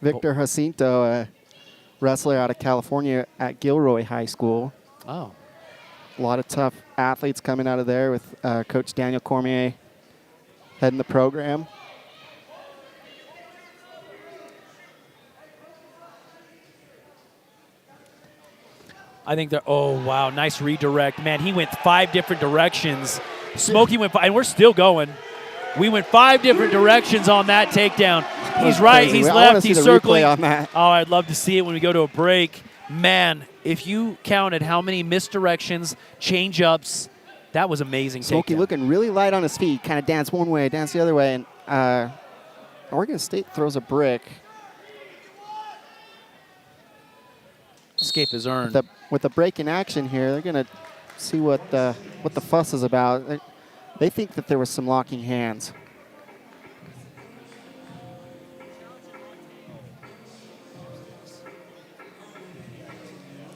Victor Jacinto, a wrestler out of California at Gilroy High School. Oh. A lot of tough athletes coming out of there with Coach Daniel Cormier heading the program. I think they're, oh, wow, nice redirect. Man, he went 5 different directions. Smokey went 5, and we're still going. We went 5 different directions on that takedown. He's right, he's left, he's circling. On that. Oh, I'd love to see it when we go to a break. Man, if you counted how many misdirections, change-ups, that was amazing. Smokey takedown. looking really light on his feet, kind of dance one way, dance the other way, and Oregon State throws a brick. Escape is earned. With the break in action here, they're going to see what the fuss is about. They think that there was some locking hands.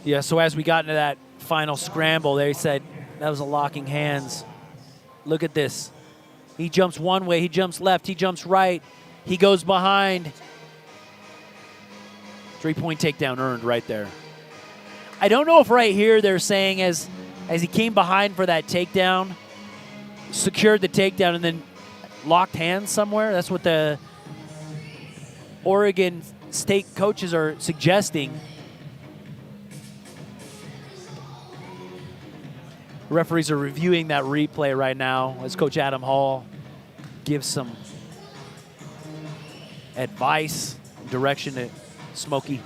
Yeah, so as we got into that final scramble, they said that was a locking hands. Look at this. He jumps one way, he jumps left, he jumps right, he goes behind. 3-point takedown earned right there. I don't know if right here they're saying as he came behind for that takedown, secured the takedown and then locked hands somewhere. That's what the Oregon State coaches are suggesting. Referees are reviewing that replay right now as Coach Adam Hall gives some advice, direction to Smokey.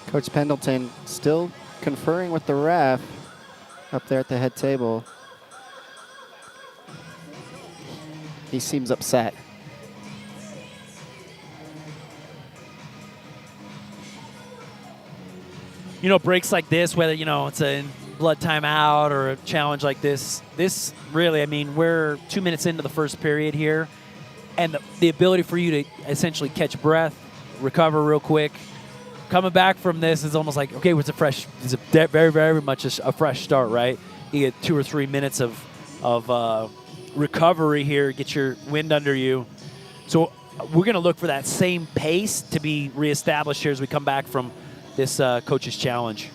Coach Pendleton still conferring with the ref up there at the head table. He seems upset. You know, breaks like this, whether, you know, it's a blood timeout or a challenge like this really, I mean, we're 2 minutes into the first period here, and the ability for you to essentially catch breath, recover real quick, coming back from this is almost like, okay, it's very, very much a fresh start, right? You get 2 or 3 minutes of recovery here, get your wind under you. So we're going to look for that same pace to be reestablished here as we come back from this coach's challenge.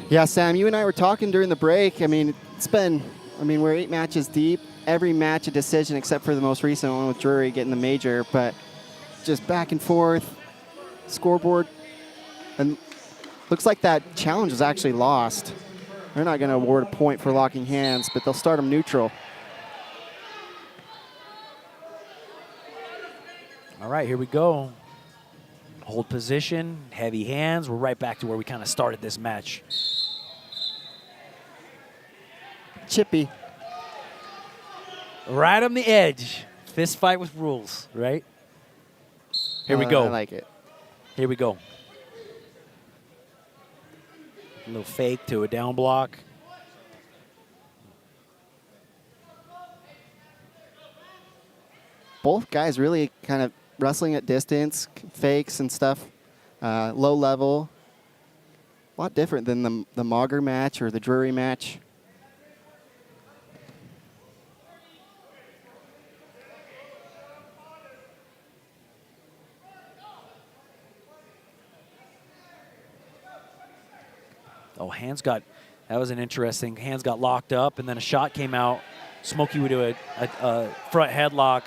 Yeah, Sam, you and I were talking during the break. I mean, we're 8 matches deep. Every match a decision except for the most recent one with Drury getting the major, but just back and forth. Scoreboard, and looks like that challenge is actually lost. They're not going to award a point for locking hands, but they'll start them neutral. All right, here we go. Hold position, heavy hands. We're right back to where we kind of started this match. Chippy. Right on the edge. Fist fight with rules, right? Here we go. I like it. Here we go. A little fake to a down block. Both guys really kind of wrestling at distance, fakes and stuff, low level. A lot different than the Mauger match or the Drury match. Oh, that was an interesting, hands got locked up, and then a shot came out. Smokey would do a front headlock.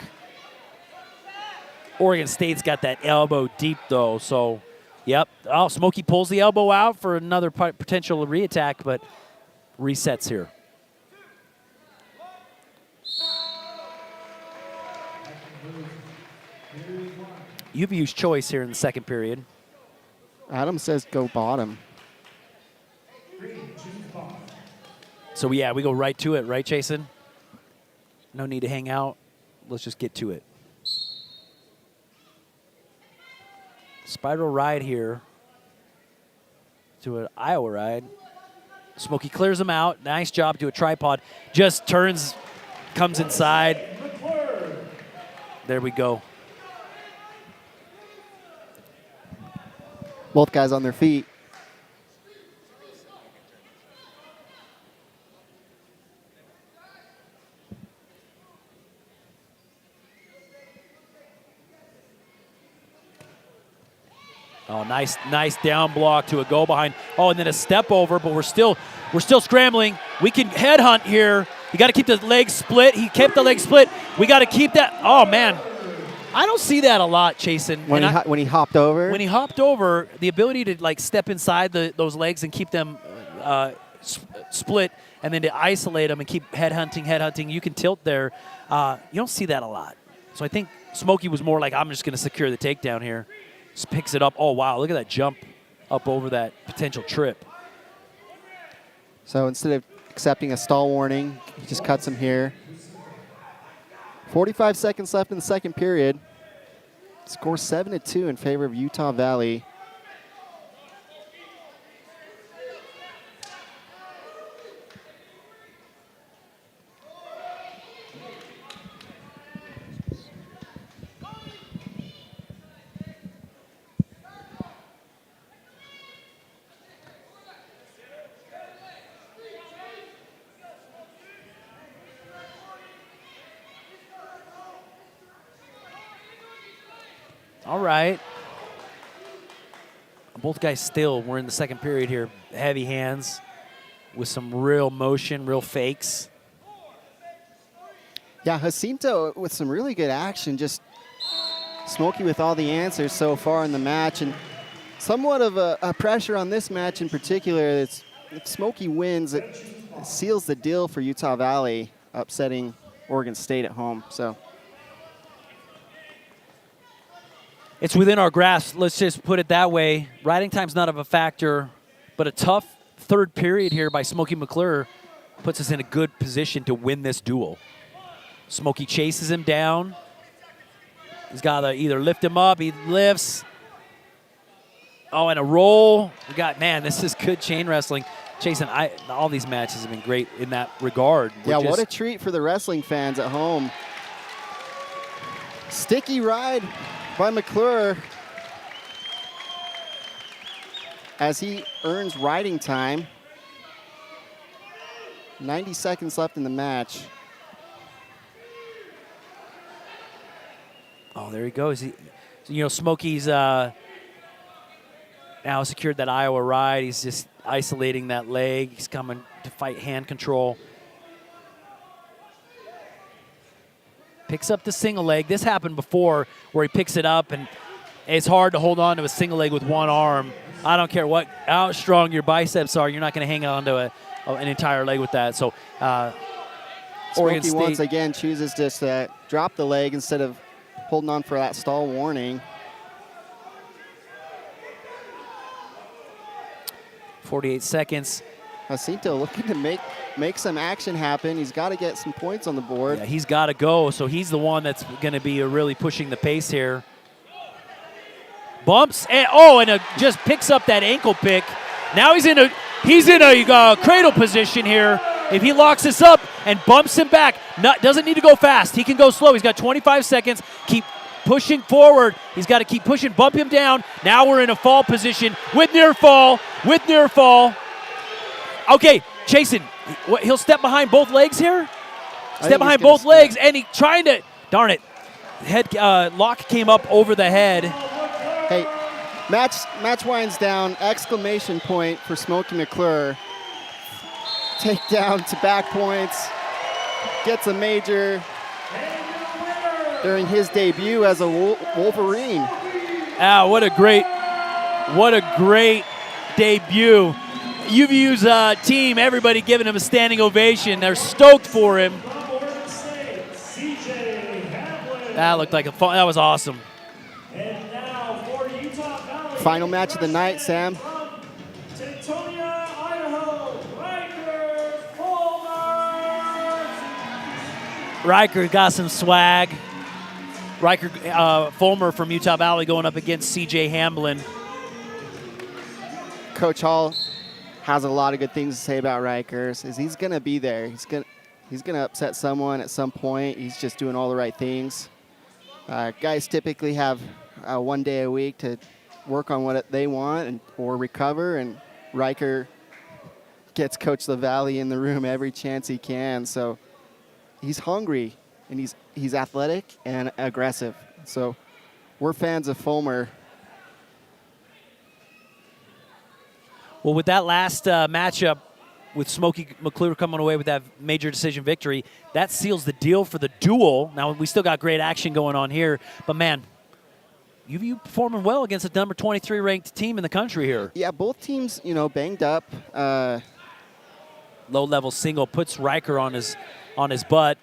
Oregon State's got that elbow deep, though, so, yep. Oh, Smokey pulls the elbow out for another potential reattack, but resets here. UVU's choice here in the second period. Adam says go bottom. So, yeah, we go right to it, right, Jason? No need to hang out. Let's just get to it. Spiral ride here to an Iowa ride. Smokey clears him out. Nice job to a tripod. Just turns, comes inside. There we go. Both guys on their feet. Oh, nice down block to a go behind. Oh, and then a step over, but we're still scrambling. We can headhunt here. You got to keep the legs split. He kept the legs split. We got to keep that. Oh man, I don't see that a lot, Chasen. When he hopped over. When he hopped over, the ability to like step inside those legs and keep them split, and then to isolate them and keep headhunting. You can tilt there. You don't see that a lot. So I think Smokey was more like, I'm just going to secure the takedown here. Just picks it up. Oh, wow. Look at that jump up over that potential trip. So instead of accepting a stall warning, he just cuts him here. 45 seconds left in the second period. Score 7-2 in favor of Utah Valley. All right. Both guys still, we're in the second period here. Heavy hands with some real motion, real fakes. Yeah, Jacinto with some really good action. Just Smokey with all the answers so far in the match. And somewhat of a pressure on this match in particular. If Smokey wins, it seals the deal for Utah Valley, upsetting Oregon State at home. So it's within our grasp. Let's just put it that way. Riding time's not of a factor, but a tough third period here by Smokey McClure puts us in a good position to win this duel. Smokey chases him down. He's got to either lift him up. He lifts. Oh, and a roll. We got, man, this is good chain wrestling. Jason, all these matches have been great in that regard. What a treat for the wrestling fans at home. Sticky ride by McClure as he earns riding time. 90 seconds left in the match. Oh, there he goes. Smokey's now secured that Iowa ride. He's just isolating that leg. He's coming to fight hand control. Picks up the single leg. This happened before where he picks it up, and it's hard to hold on to a single leg with one arm. I don't care how strong your biceps are. You're not going to hang on to an entire leg with that. So Oregon Smokey State once again chooses just to drop the leg instead of holding on for that stall warning. 48 seconds. Jacinto looking to make some action happen. He's got to get some points on the board. Yeah, he's got to go, so he's the one that's going to be really pushing the pace here. Bumps, and just picks up that ankle pick. Now he's in a cradle position here. If he locks this up and bumps him back, doesn't need to go fast. He can go slow. He's got 25 seconds. Keep pushing forward. He's got to keep pushing, bump him down. Now we're in a fall position with near fall. Okay, Chasen, he'll step behind both legs here? Step behind both legs, and he trying to, darn it. Lock came up over the head. Hey, match winds down, exclamation point for Smokey McClure. Takedown to back points, gets a major during his debut as a Wolverine. What a great debut. UVU's team, everybody giving him a standing ovation. They're stoked for him. That looked like that was awesome. Final match of the night, Sam. Riker got some swag. Fulmer from Utah Valley going up against CJ Hamblin. Coach Hall has a lot of good things to say about Rikers. He's going to be there. He's going to upset someone at some point. He's just doing all the right things. Guys typically have 1 day a week to work on what they want or recover, and Riker gets Coach LaValle in the room every chance he can. So he's hungry, and he's athletic and aggressive. So we're fans of Fulmer. Well, with that last matchup, with Smokey McClure coming away with that major decision victory, that seals the deal for the duel. Now, we still got great action going on here, but man, UVU performing well against a number 23 ranked team in the country here. Yeah, both teams, banged up. Low-level single puts Riker on his butt.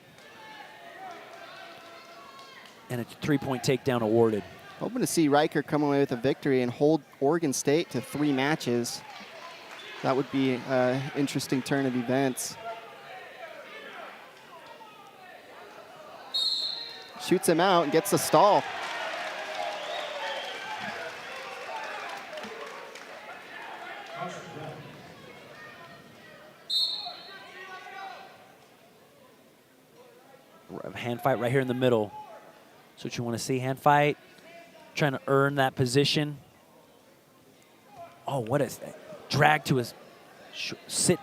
And a 3-point takedown awarded. Hoping to see Riker come away with a victory and hold Oregon State to 3 matches. That would be an interesting turn of events. Shoots him out and gets the stall. Hand fight right here in the middle. That's what you want to see, hand fight. Trying to earn that position. Oh, what is that? Drag to his sit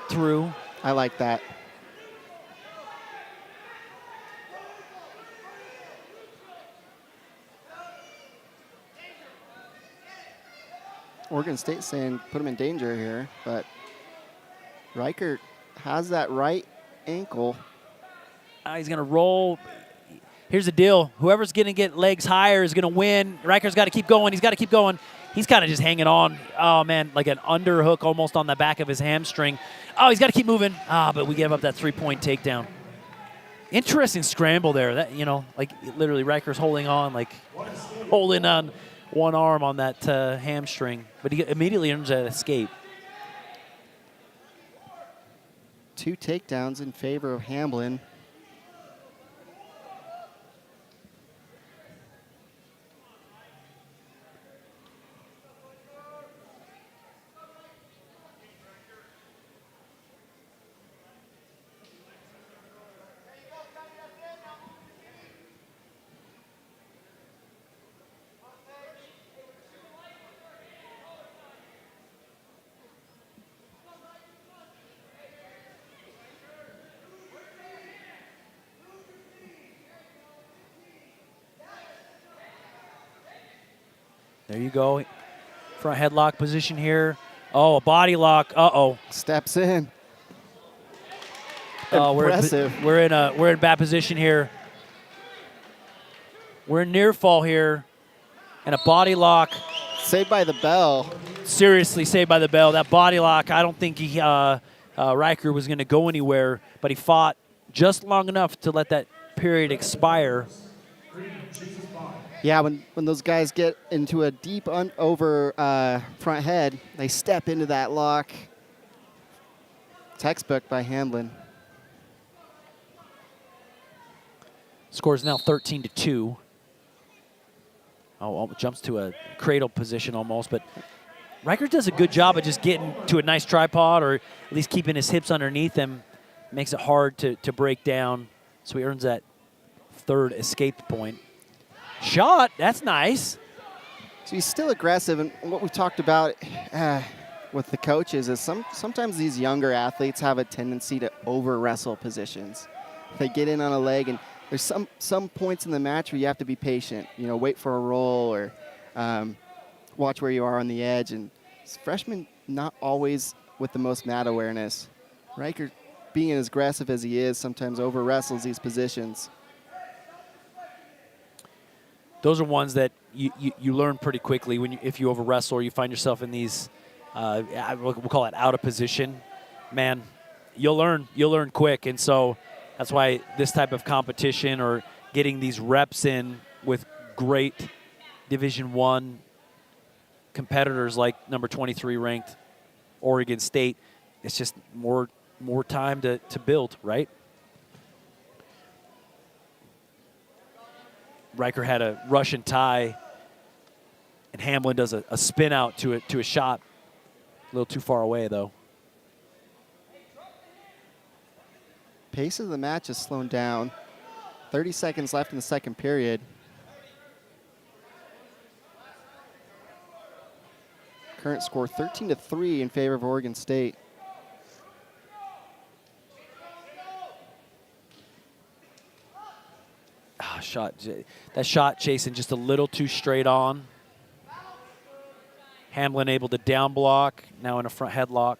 through. I like that. Oregon State saying put him in danger here, but Riker has that right ankle. He's going to roll. Here's the deal. Whoever's going to get legs higher is going to win. Riker's got to keep going. He's got to keep going. He's kind of just hanging on. Oh, man, like an underhook almost on the back of his hamstring. Oh, he's got to keep moving. But we gave up that 3-point takedown. Interesting scramble there. That, like literally Riker's holding on one arm on that hamstring. But he immediately earns that escape. 2 takedowns in favor of Hamblin. There you go. Front headlock position here. Oh, a body lock. Uh-oh. Steps in. Oh, Impressive. we're in bad position here. We're in near fall here. And a body lock. Saved by the bell. Seriously, saved by the bell. That body lock, I don't think Riker was going to go anywhere, but he fought just long enough to let that period expire. Yeah, when those guys get into a deep over front head, they step into that lock. Textbook by Hamlin. Score is now 13-2. Oh, jumps to a cradle position almost, but Riker does a good job of just getting to a nice tripod, or at least keeping his hips underneath him. Makes it hard to break down, so he earns that third escape point. Shot, that's nice. So he's still aggressive, and what we've talked about with the coaches is sometimes these younger athletes have a tendency to over-wrestle positions. They get in on a leg, and there's some points in the match where you have to be patient. You know, wait for a roll or watch where you are on the edge. And freshmen not always with the most mat awareness. Riker, being as aggressive as he is, sometimes over-wrestles these positions. Those are ones that you learn pretty quickly if you over-wrestle or you find yourself in these, we'll call it out of position. Man, you'll learn quick. And so that's why this type of competition or getting these reps in with great Division I competitors like number 23 ranked Oregon State, it's just more time to build, right? Riker had a Russian tie, and Hamlin does a spin out to a shot. A little too far away, though. Pace of the match has slowed down. 30 seconds left in the second period. Current score 13-3 in favor of Oregon State. That shot, Jason, just a little too straight on. Hamlin able to down block, now in a front headlock.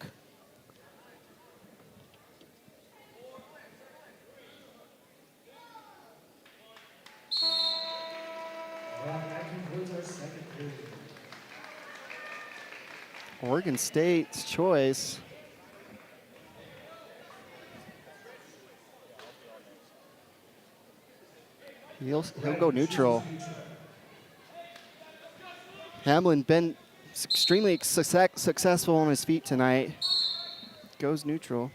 Oregon State's choice. He'll go neutral. Hamlin been extremely successful on his feet tonight. Goes neutral.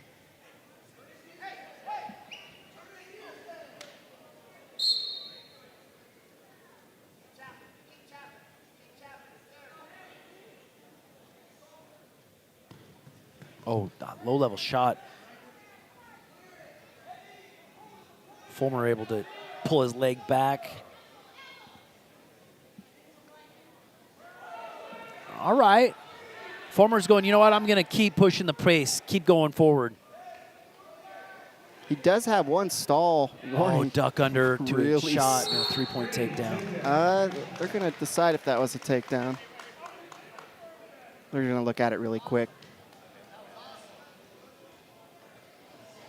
Oh, low-level shot. Fulmer able to pull his leg back. All right. Fulmer's going, you know what, I'm going to keep pushing the pace, keep going forward. He does have one stall warning. Oh, duck under to a Really shot and a three-point takedown. They're going to decide if that was a takedown. They're going to look at it really quick.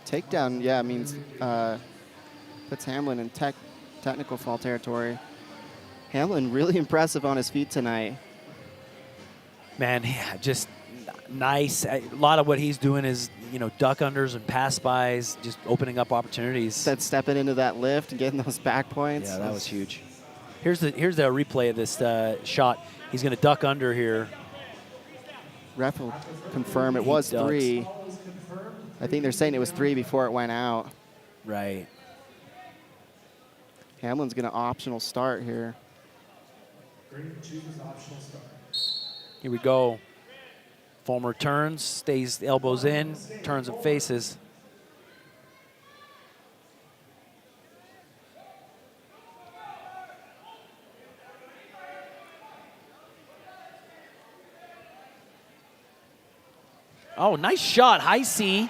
Takedown, yeah, means puts Hamlin in technical foul territory. Hamlin really impressive on his feet tonight. Man, yeah, just nice. A lot of what he's doing is, you know, duck unders and pass bys, just opening up opportunities. That stepping into that lift and getting those back points. Yeah, that was huge. Here's the replay of this shot. He's going to duck under here. Ref will confirm it was ducks. 3. I think they're saying it was 3 before it went out. Right. Hamlin's going to optional start here. Here we go. Fulmer turns, stays elbows in, turns and faces. Oh, nice shot, high C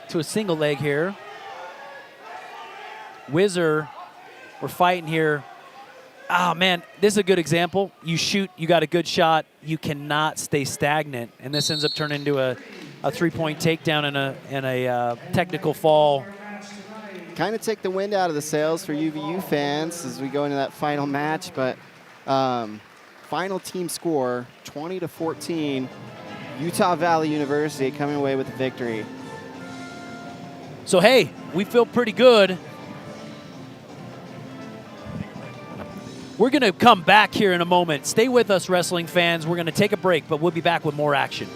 to a single leg here. Whizzer, we're fighting here. Oh, man, this is a good example. You shoot, you got a good shot, you cannot stay stagnant. And this ends up turning into a three-point takedown and a technical fall. Kind of take the wind out of the sails for UVU fans as we go into that final match, but final team score, 20-14, Utah Valley University coming away with the victory. So, hey, we feel pretty good. We're going to come back here in a moment. Stay with us, wrestling fans. We're going to take a break, but we'll be back with more action.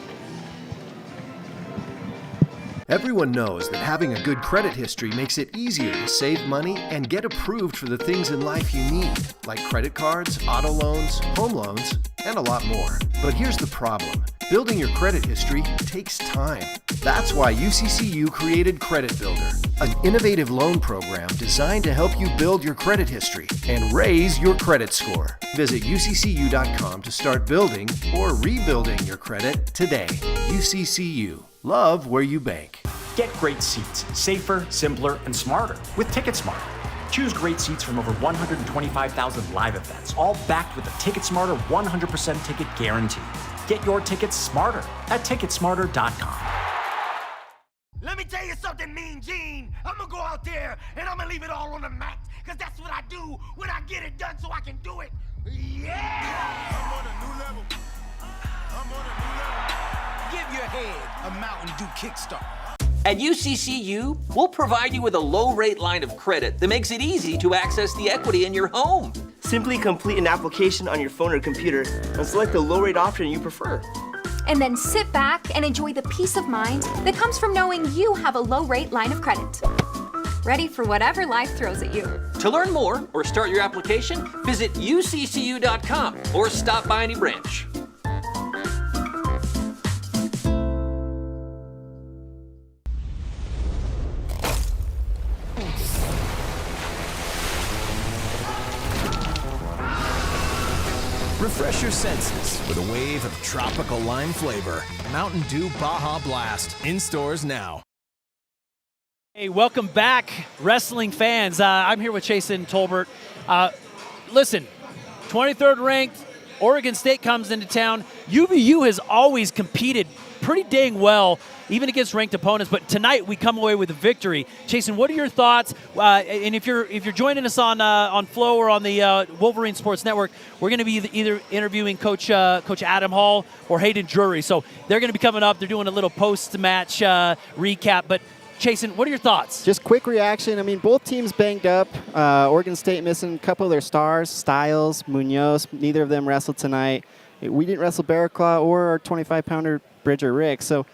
Everyone knows that having a good credit history makes it easier to save money and get approved for the things in life you need, like credit cards, auto loans, home loans, and a lot more. But here's the problem. Building your credit history takes time. That's why UCCU created Credit Builder, an innovative loan program designed to help you build your credit history and raise your credit score. Visit uccu.com to start building or rebuilding your credit today. UCCU. Love where you bank. Get great seats, safer, simpler, and smarter with TicketSmarter. Choose great seats from over 125,000 live events, all backed with a TicketSmarter 100% ticket guarantee. Get your tickets smarter at ticketsmarter.com. Let me tell you something, Mean Gene. I'm gonna go out there and I'm gonna leave it all on the mat, because that's what I do when I get it done so I can do it. Yeah! I'm on a new level. Give your head a Mountain Dew kickstart. At UCCU, we'll provide you with a low-rate line of credit that makes it easy to access the equity in your home. Simply complete an application on your phone or computer and select the low-rate option you prefer. And then sit back and enjoy the peace of mind that comes from knowing you have a low-rate line of credit. Ready for whatever life throws at you. To learn more or start your application, visit uccu.com or stop by any branch. Refresh your senses with a wave of tropical lime flavor. Mountain Dew Baja Blast. In stores now. Hey, welcome back, wrestling fans. I'm here with Chasen Tolbert. Listen, 23rd ranked, Oregon State comes into town. UVU has always competed pretty dang well, even against ranked opponents. But tonight we come away with a victory. Chasen, what are your thoughts? And if you're joining us on Flo or on the Wolverine Sports Network, we're going to be either interviewing Coach Adam Hall or Hayden Drury. So they're going to be coming up. They're doing a little post-match recap. But Chasen, what are your thoughts? Just quick reaction. I mean, both teams banged up. Oregon State missing a couple of their stars, Styles, Munoz. Neither of them wrestled tonight. We didn't wrestle Barraclaw or our 25-pounder Bridger Rick. So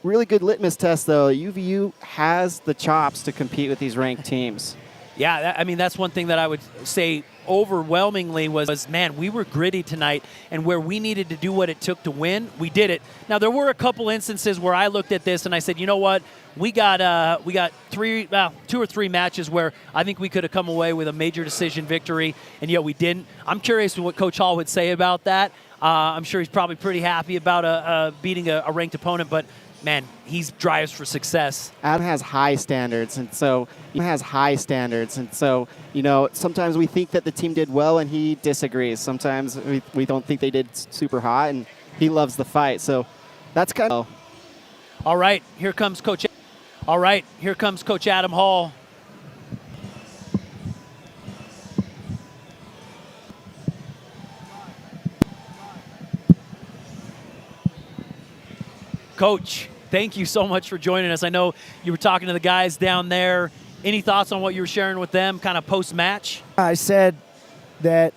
really good litmus test, though. UVU has the chops to compete with these ranked teams. Yeah, I mean, that's one thing that I would say overwhelmingly was, man, we were gritty tonight, and where we needed to do what it took to win, we did it. Now, there were a couple instances where I looked at this and I said, you know what, we got 2 or 3 matches where I think we could have come away with a major decision victory, and yet we didn't. I'm curious what Coach Hall would say about that. I'm sure he's probably pretty happy about beating a ranked opponent, but man, he drives for success. Adam has high standards, and so you know, sometimes we think that the team did well, and he disagrees. Sometimes we don't think they did super hot, and he loves the fight. So that's kind of. All right, here comes Coach Adam Hall. Coach, thank you so much for joining us. I know you were talking to the guys down there. Any thoughts on what you were sharing with them kind of post-match? I said that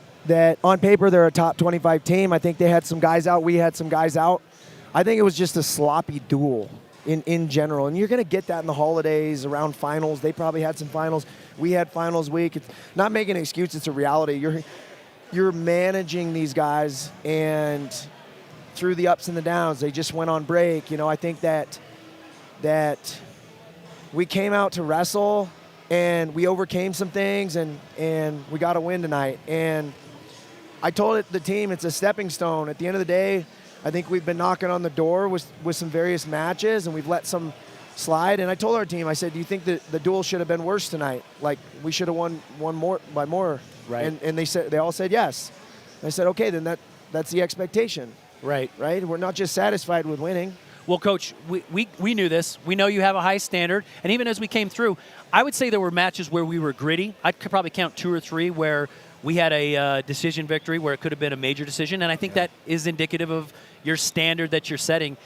on paper they're a top 25 team. I think they had some guys out. We had some guys out. I think it was just a sloppy duel in general. And you're going to get that in the holidays, around finals. They probably had some finals. We had finals week. It's not making an excuse. It's a reality. You're managing these guys, and through the ups and the downs, they just went on break. You know, I think that we came out to wrestle, and we overcame some things, and we got a win tonight. And I told the team it's a stepping stone. At the end of the day, I think we've been knocking on the door with some various matches, and we've let some slide. And I told our team, I said, do you think that the duel should have been worse tonight? Like, we should have won more by more. Right. And they all said yes. And I said, okay, then that's the expectation. Right. We're not just satisfied with winning. Well, Coach, we knew this. We know you have a high standard. And even as we came through, I would say there were matches where we were gritty. I could probably count 2 or 3 where we had a decision victory where it could have been a major decision. And I think that is indicative of your standard that you're setting.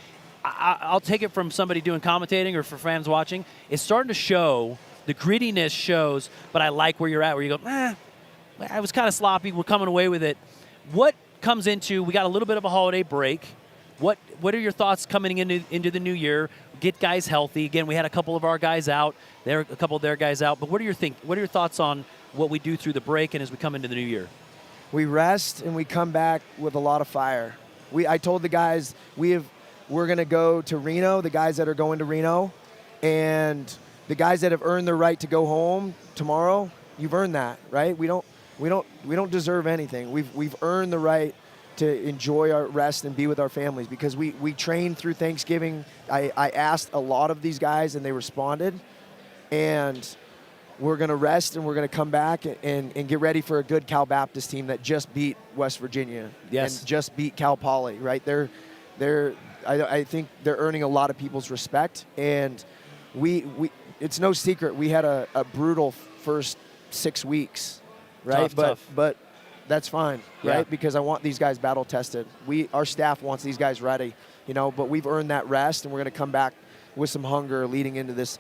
I'll take it from somebody doing commentating or for fans watching. It's starting to show, the grittiness shows, but I like where you're at, where you go, I was kind of sloppy. We're coming away with it. What comes into, we got a little bit of a holiday break. What are your thoughts coming into the new year? Get guys healthy. Again, we had a couple of our guys out. There a couple of their guys out. But what are your thoughts on what we do through the break and as we come into the new year? We rest and we come back with a lot of fire. I told the guys we're going to go to Reno, the guys that are going to Reno, and the guys that have earned their right to go home tomorrow, you've earned that, right? We don't deserve anything. We've earned the right to enjoy our rest and be with our families because we trained through Thanksgiving. I asked a lot of these guys and they responded, and we're going to rest and we're going to come back and get ready for a good Cal Baptist team that just beat West Virginia. Yes. And just beat Cal Poly, right? I think they're earning a lot of people's respect, and it's no secret we had a brutal first 6 weeks, right? Tough. But that's fine, right? Yeah. Because I want these guys battle tested. Our staff wants these guys ready, but we've earned that rest, and we're going to come back with some hunger leading into this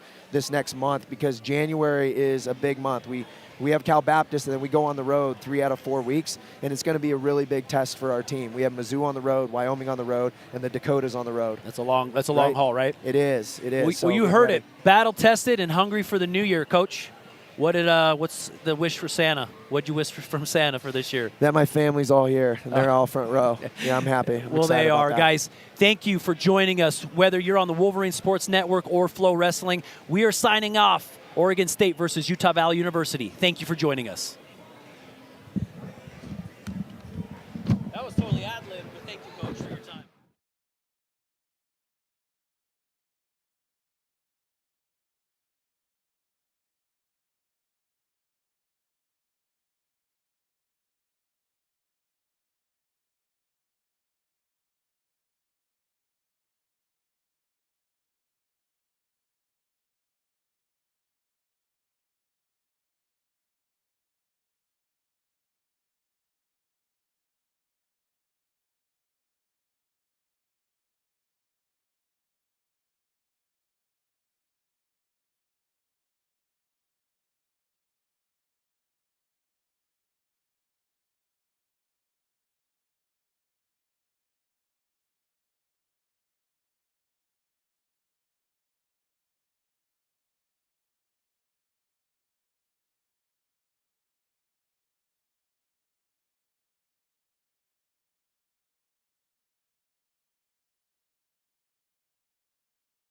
next month because January is a big month. We have Cal Baptist, and then we go on the road 3 out of 4 weeks, and it's going to be a really big test for our team. We have Mizzou on the road, Wyoming on the road, and the Dakotas on the road. That's a long haul, right? It is. Well, you heard it. Battle tested and hungry for the new year, Coach. What's the wish for Santa? What'd you wish from Santa for this year? That my family's all here, and they're all front row. Yeah, I'm happy. Well, they are. Guys, thank you for joining us. Whether you're on the Wolverine Sports Network or Flo Wrestling, we are signing off. Oregon State versus Utah Valley University. Thank you for joining us.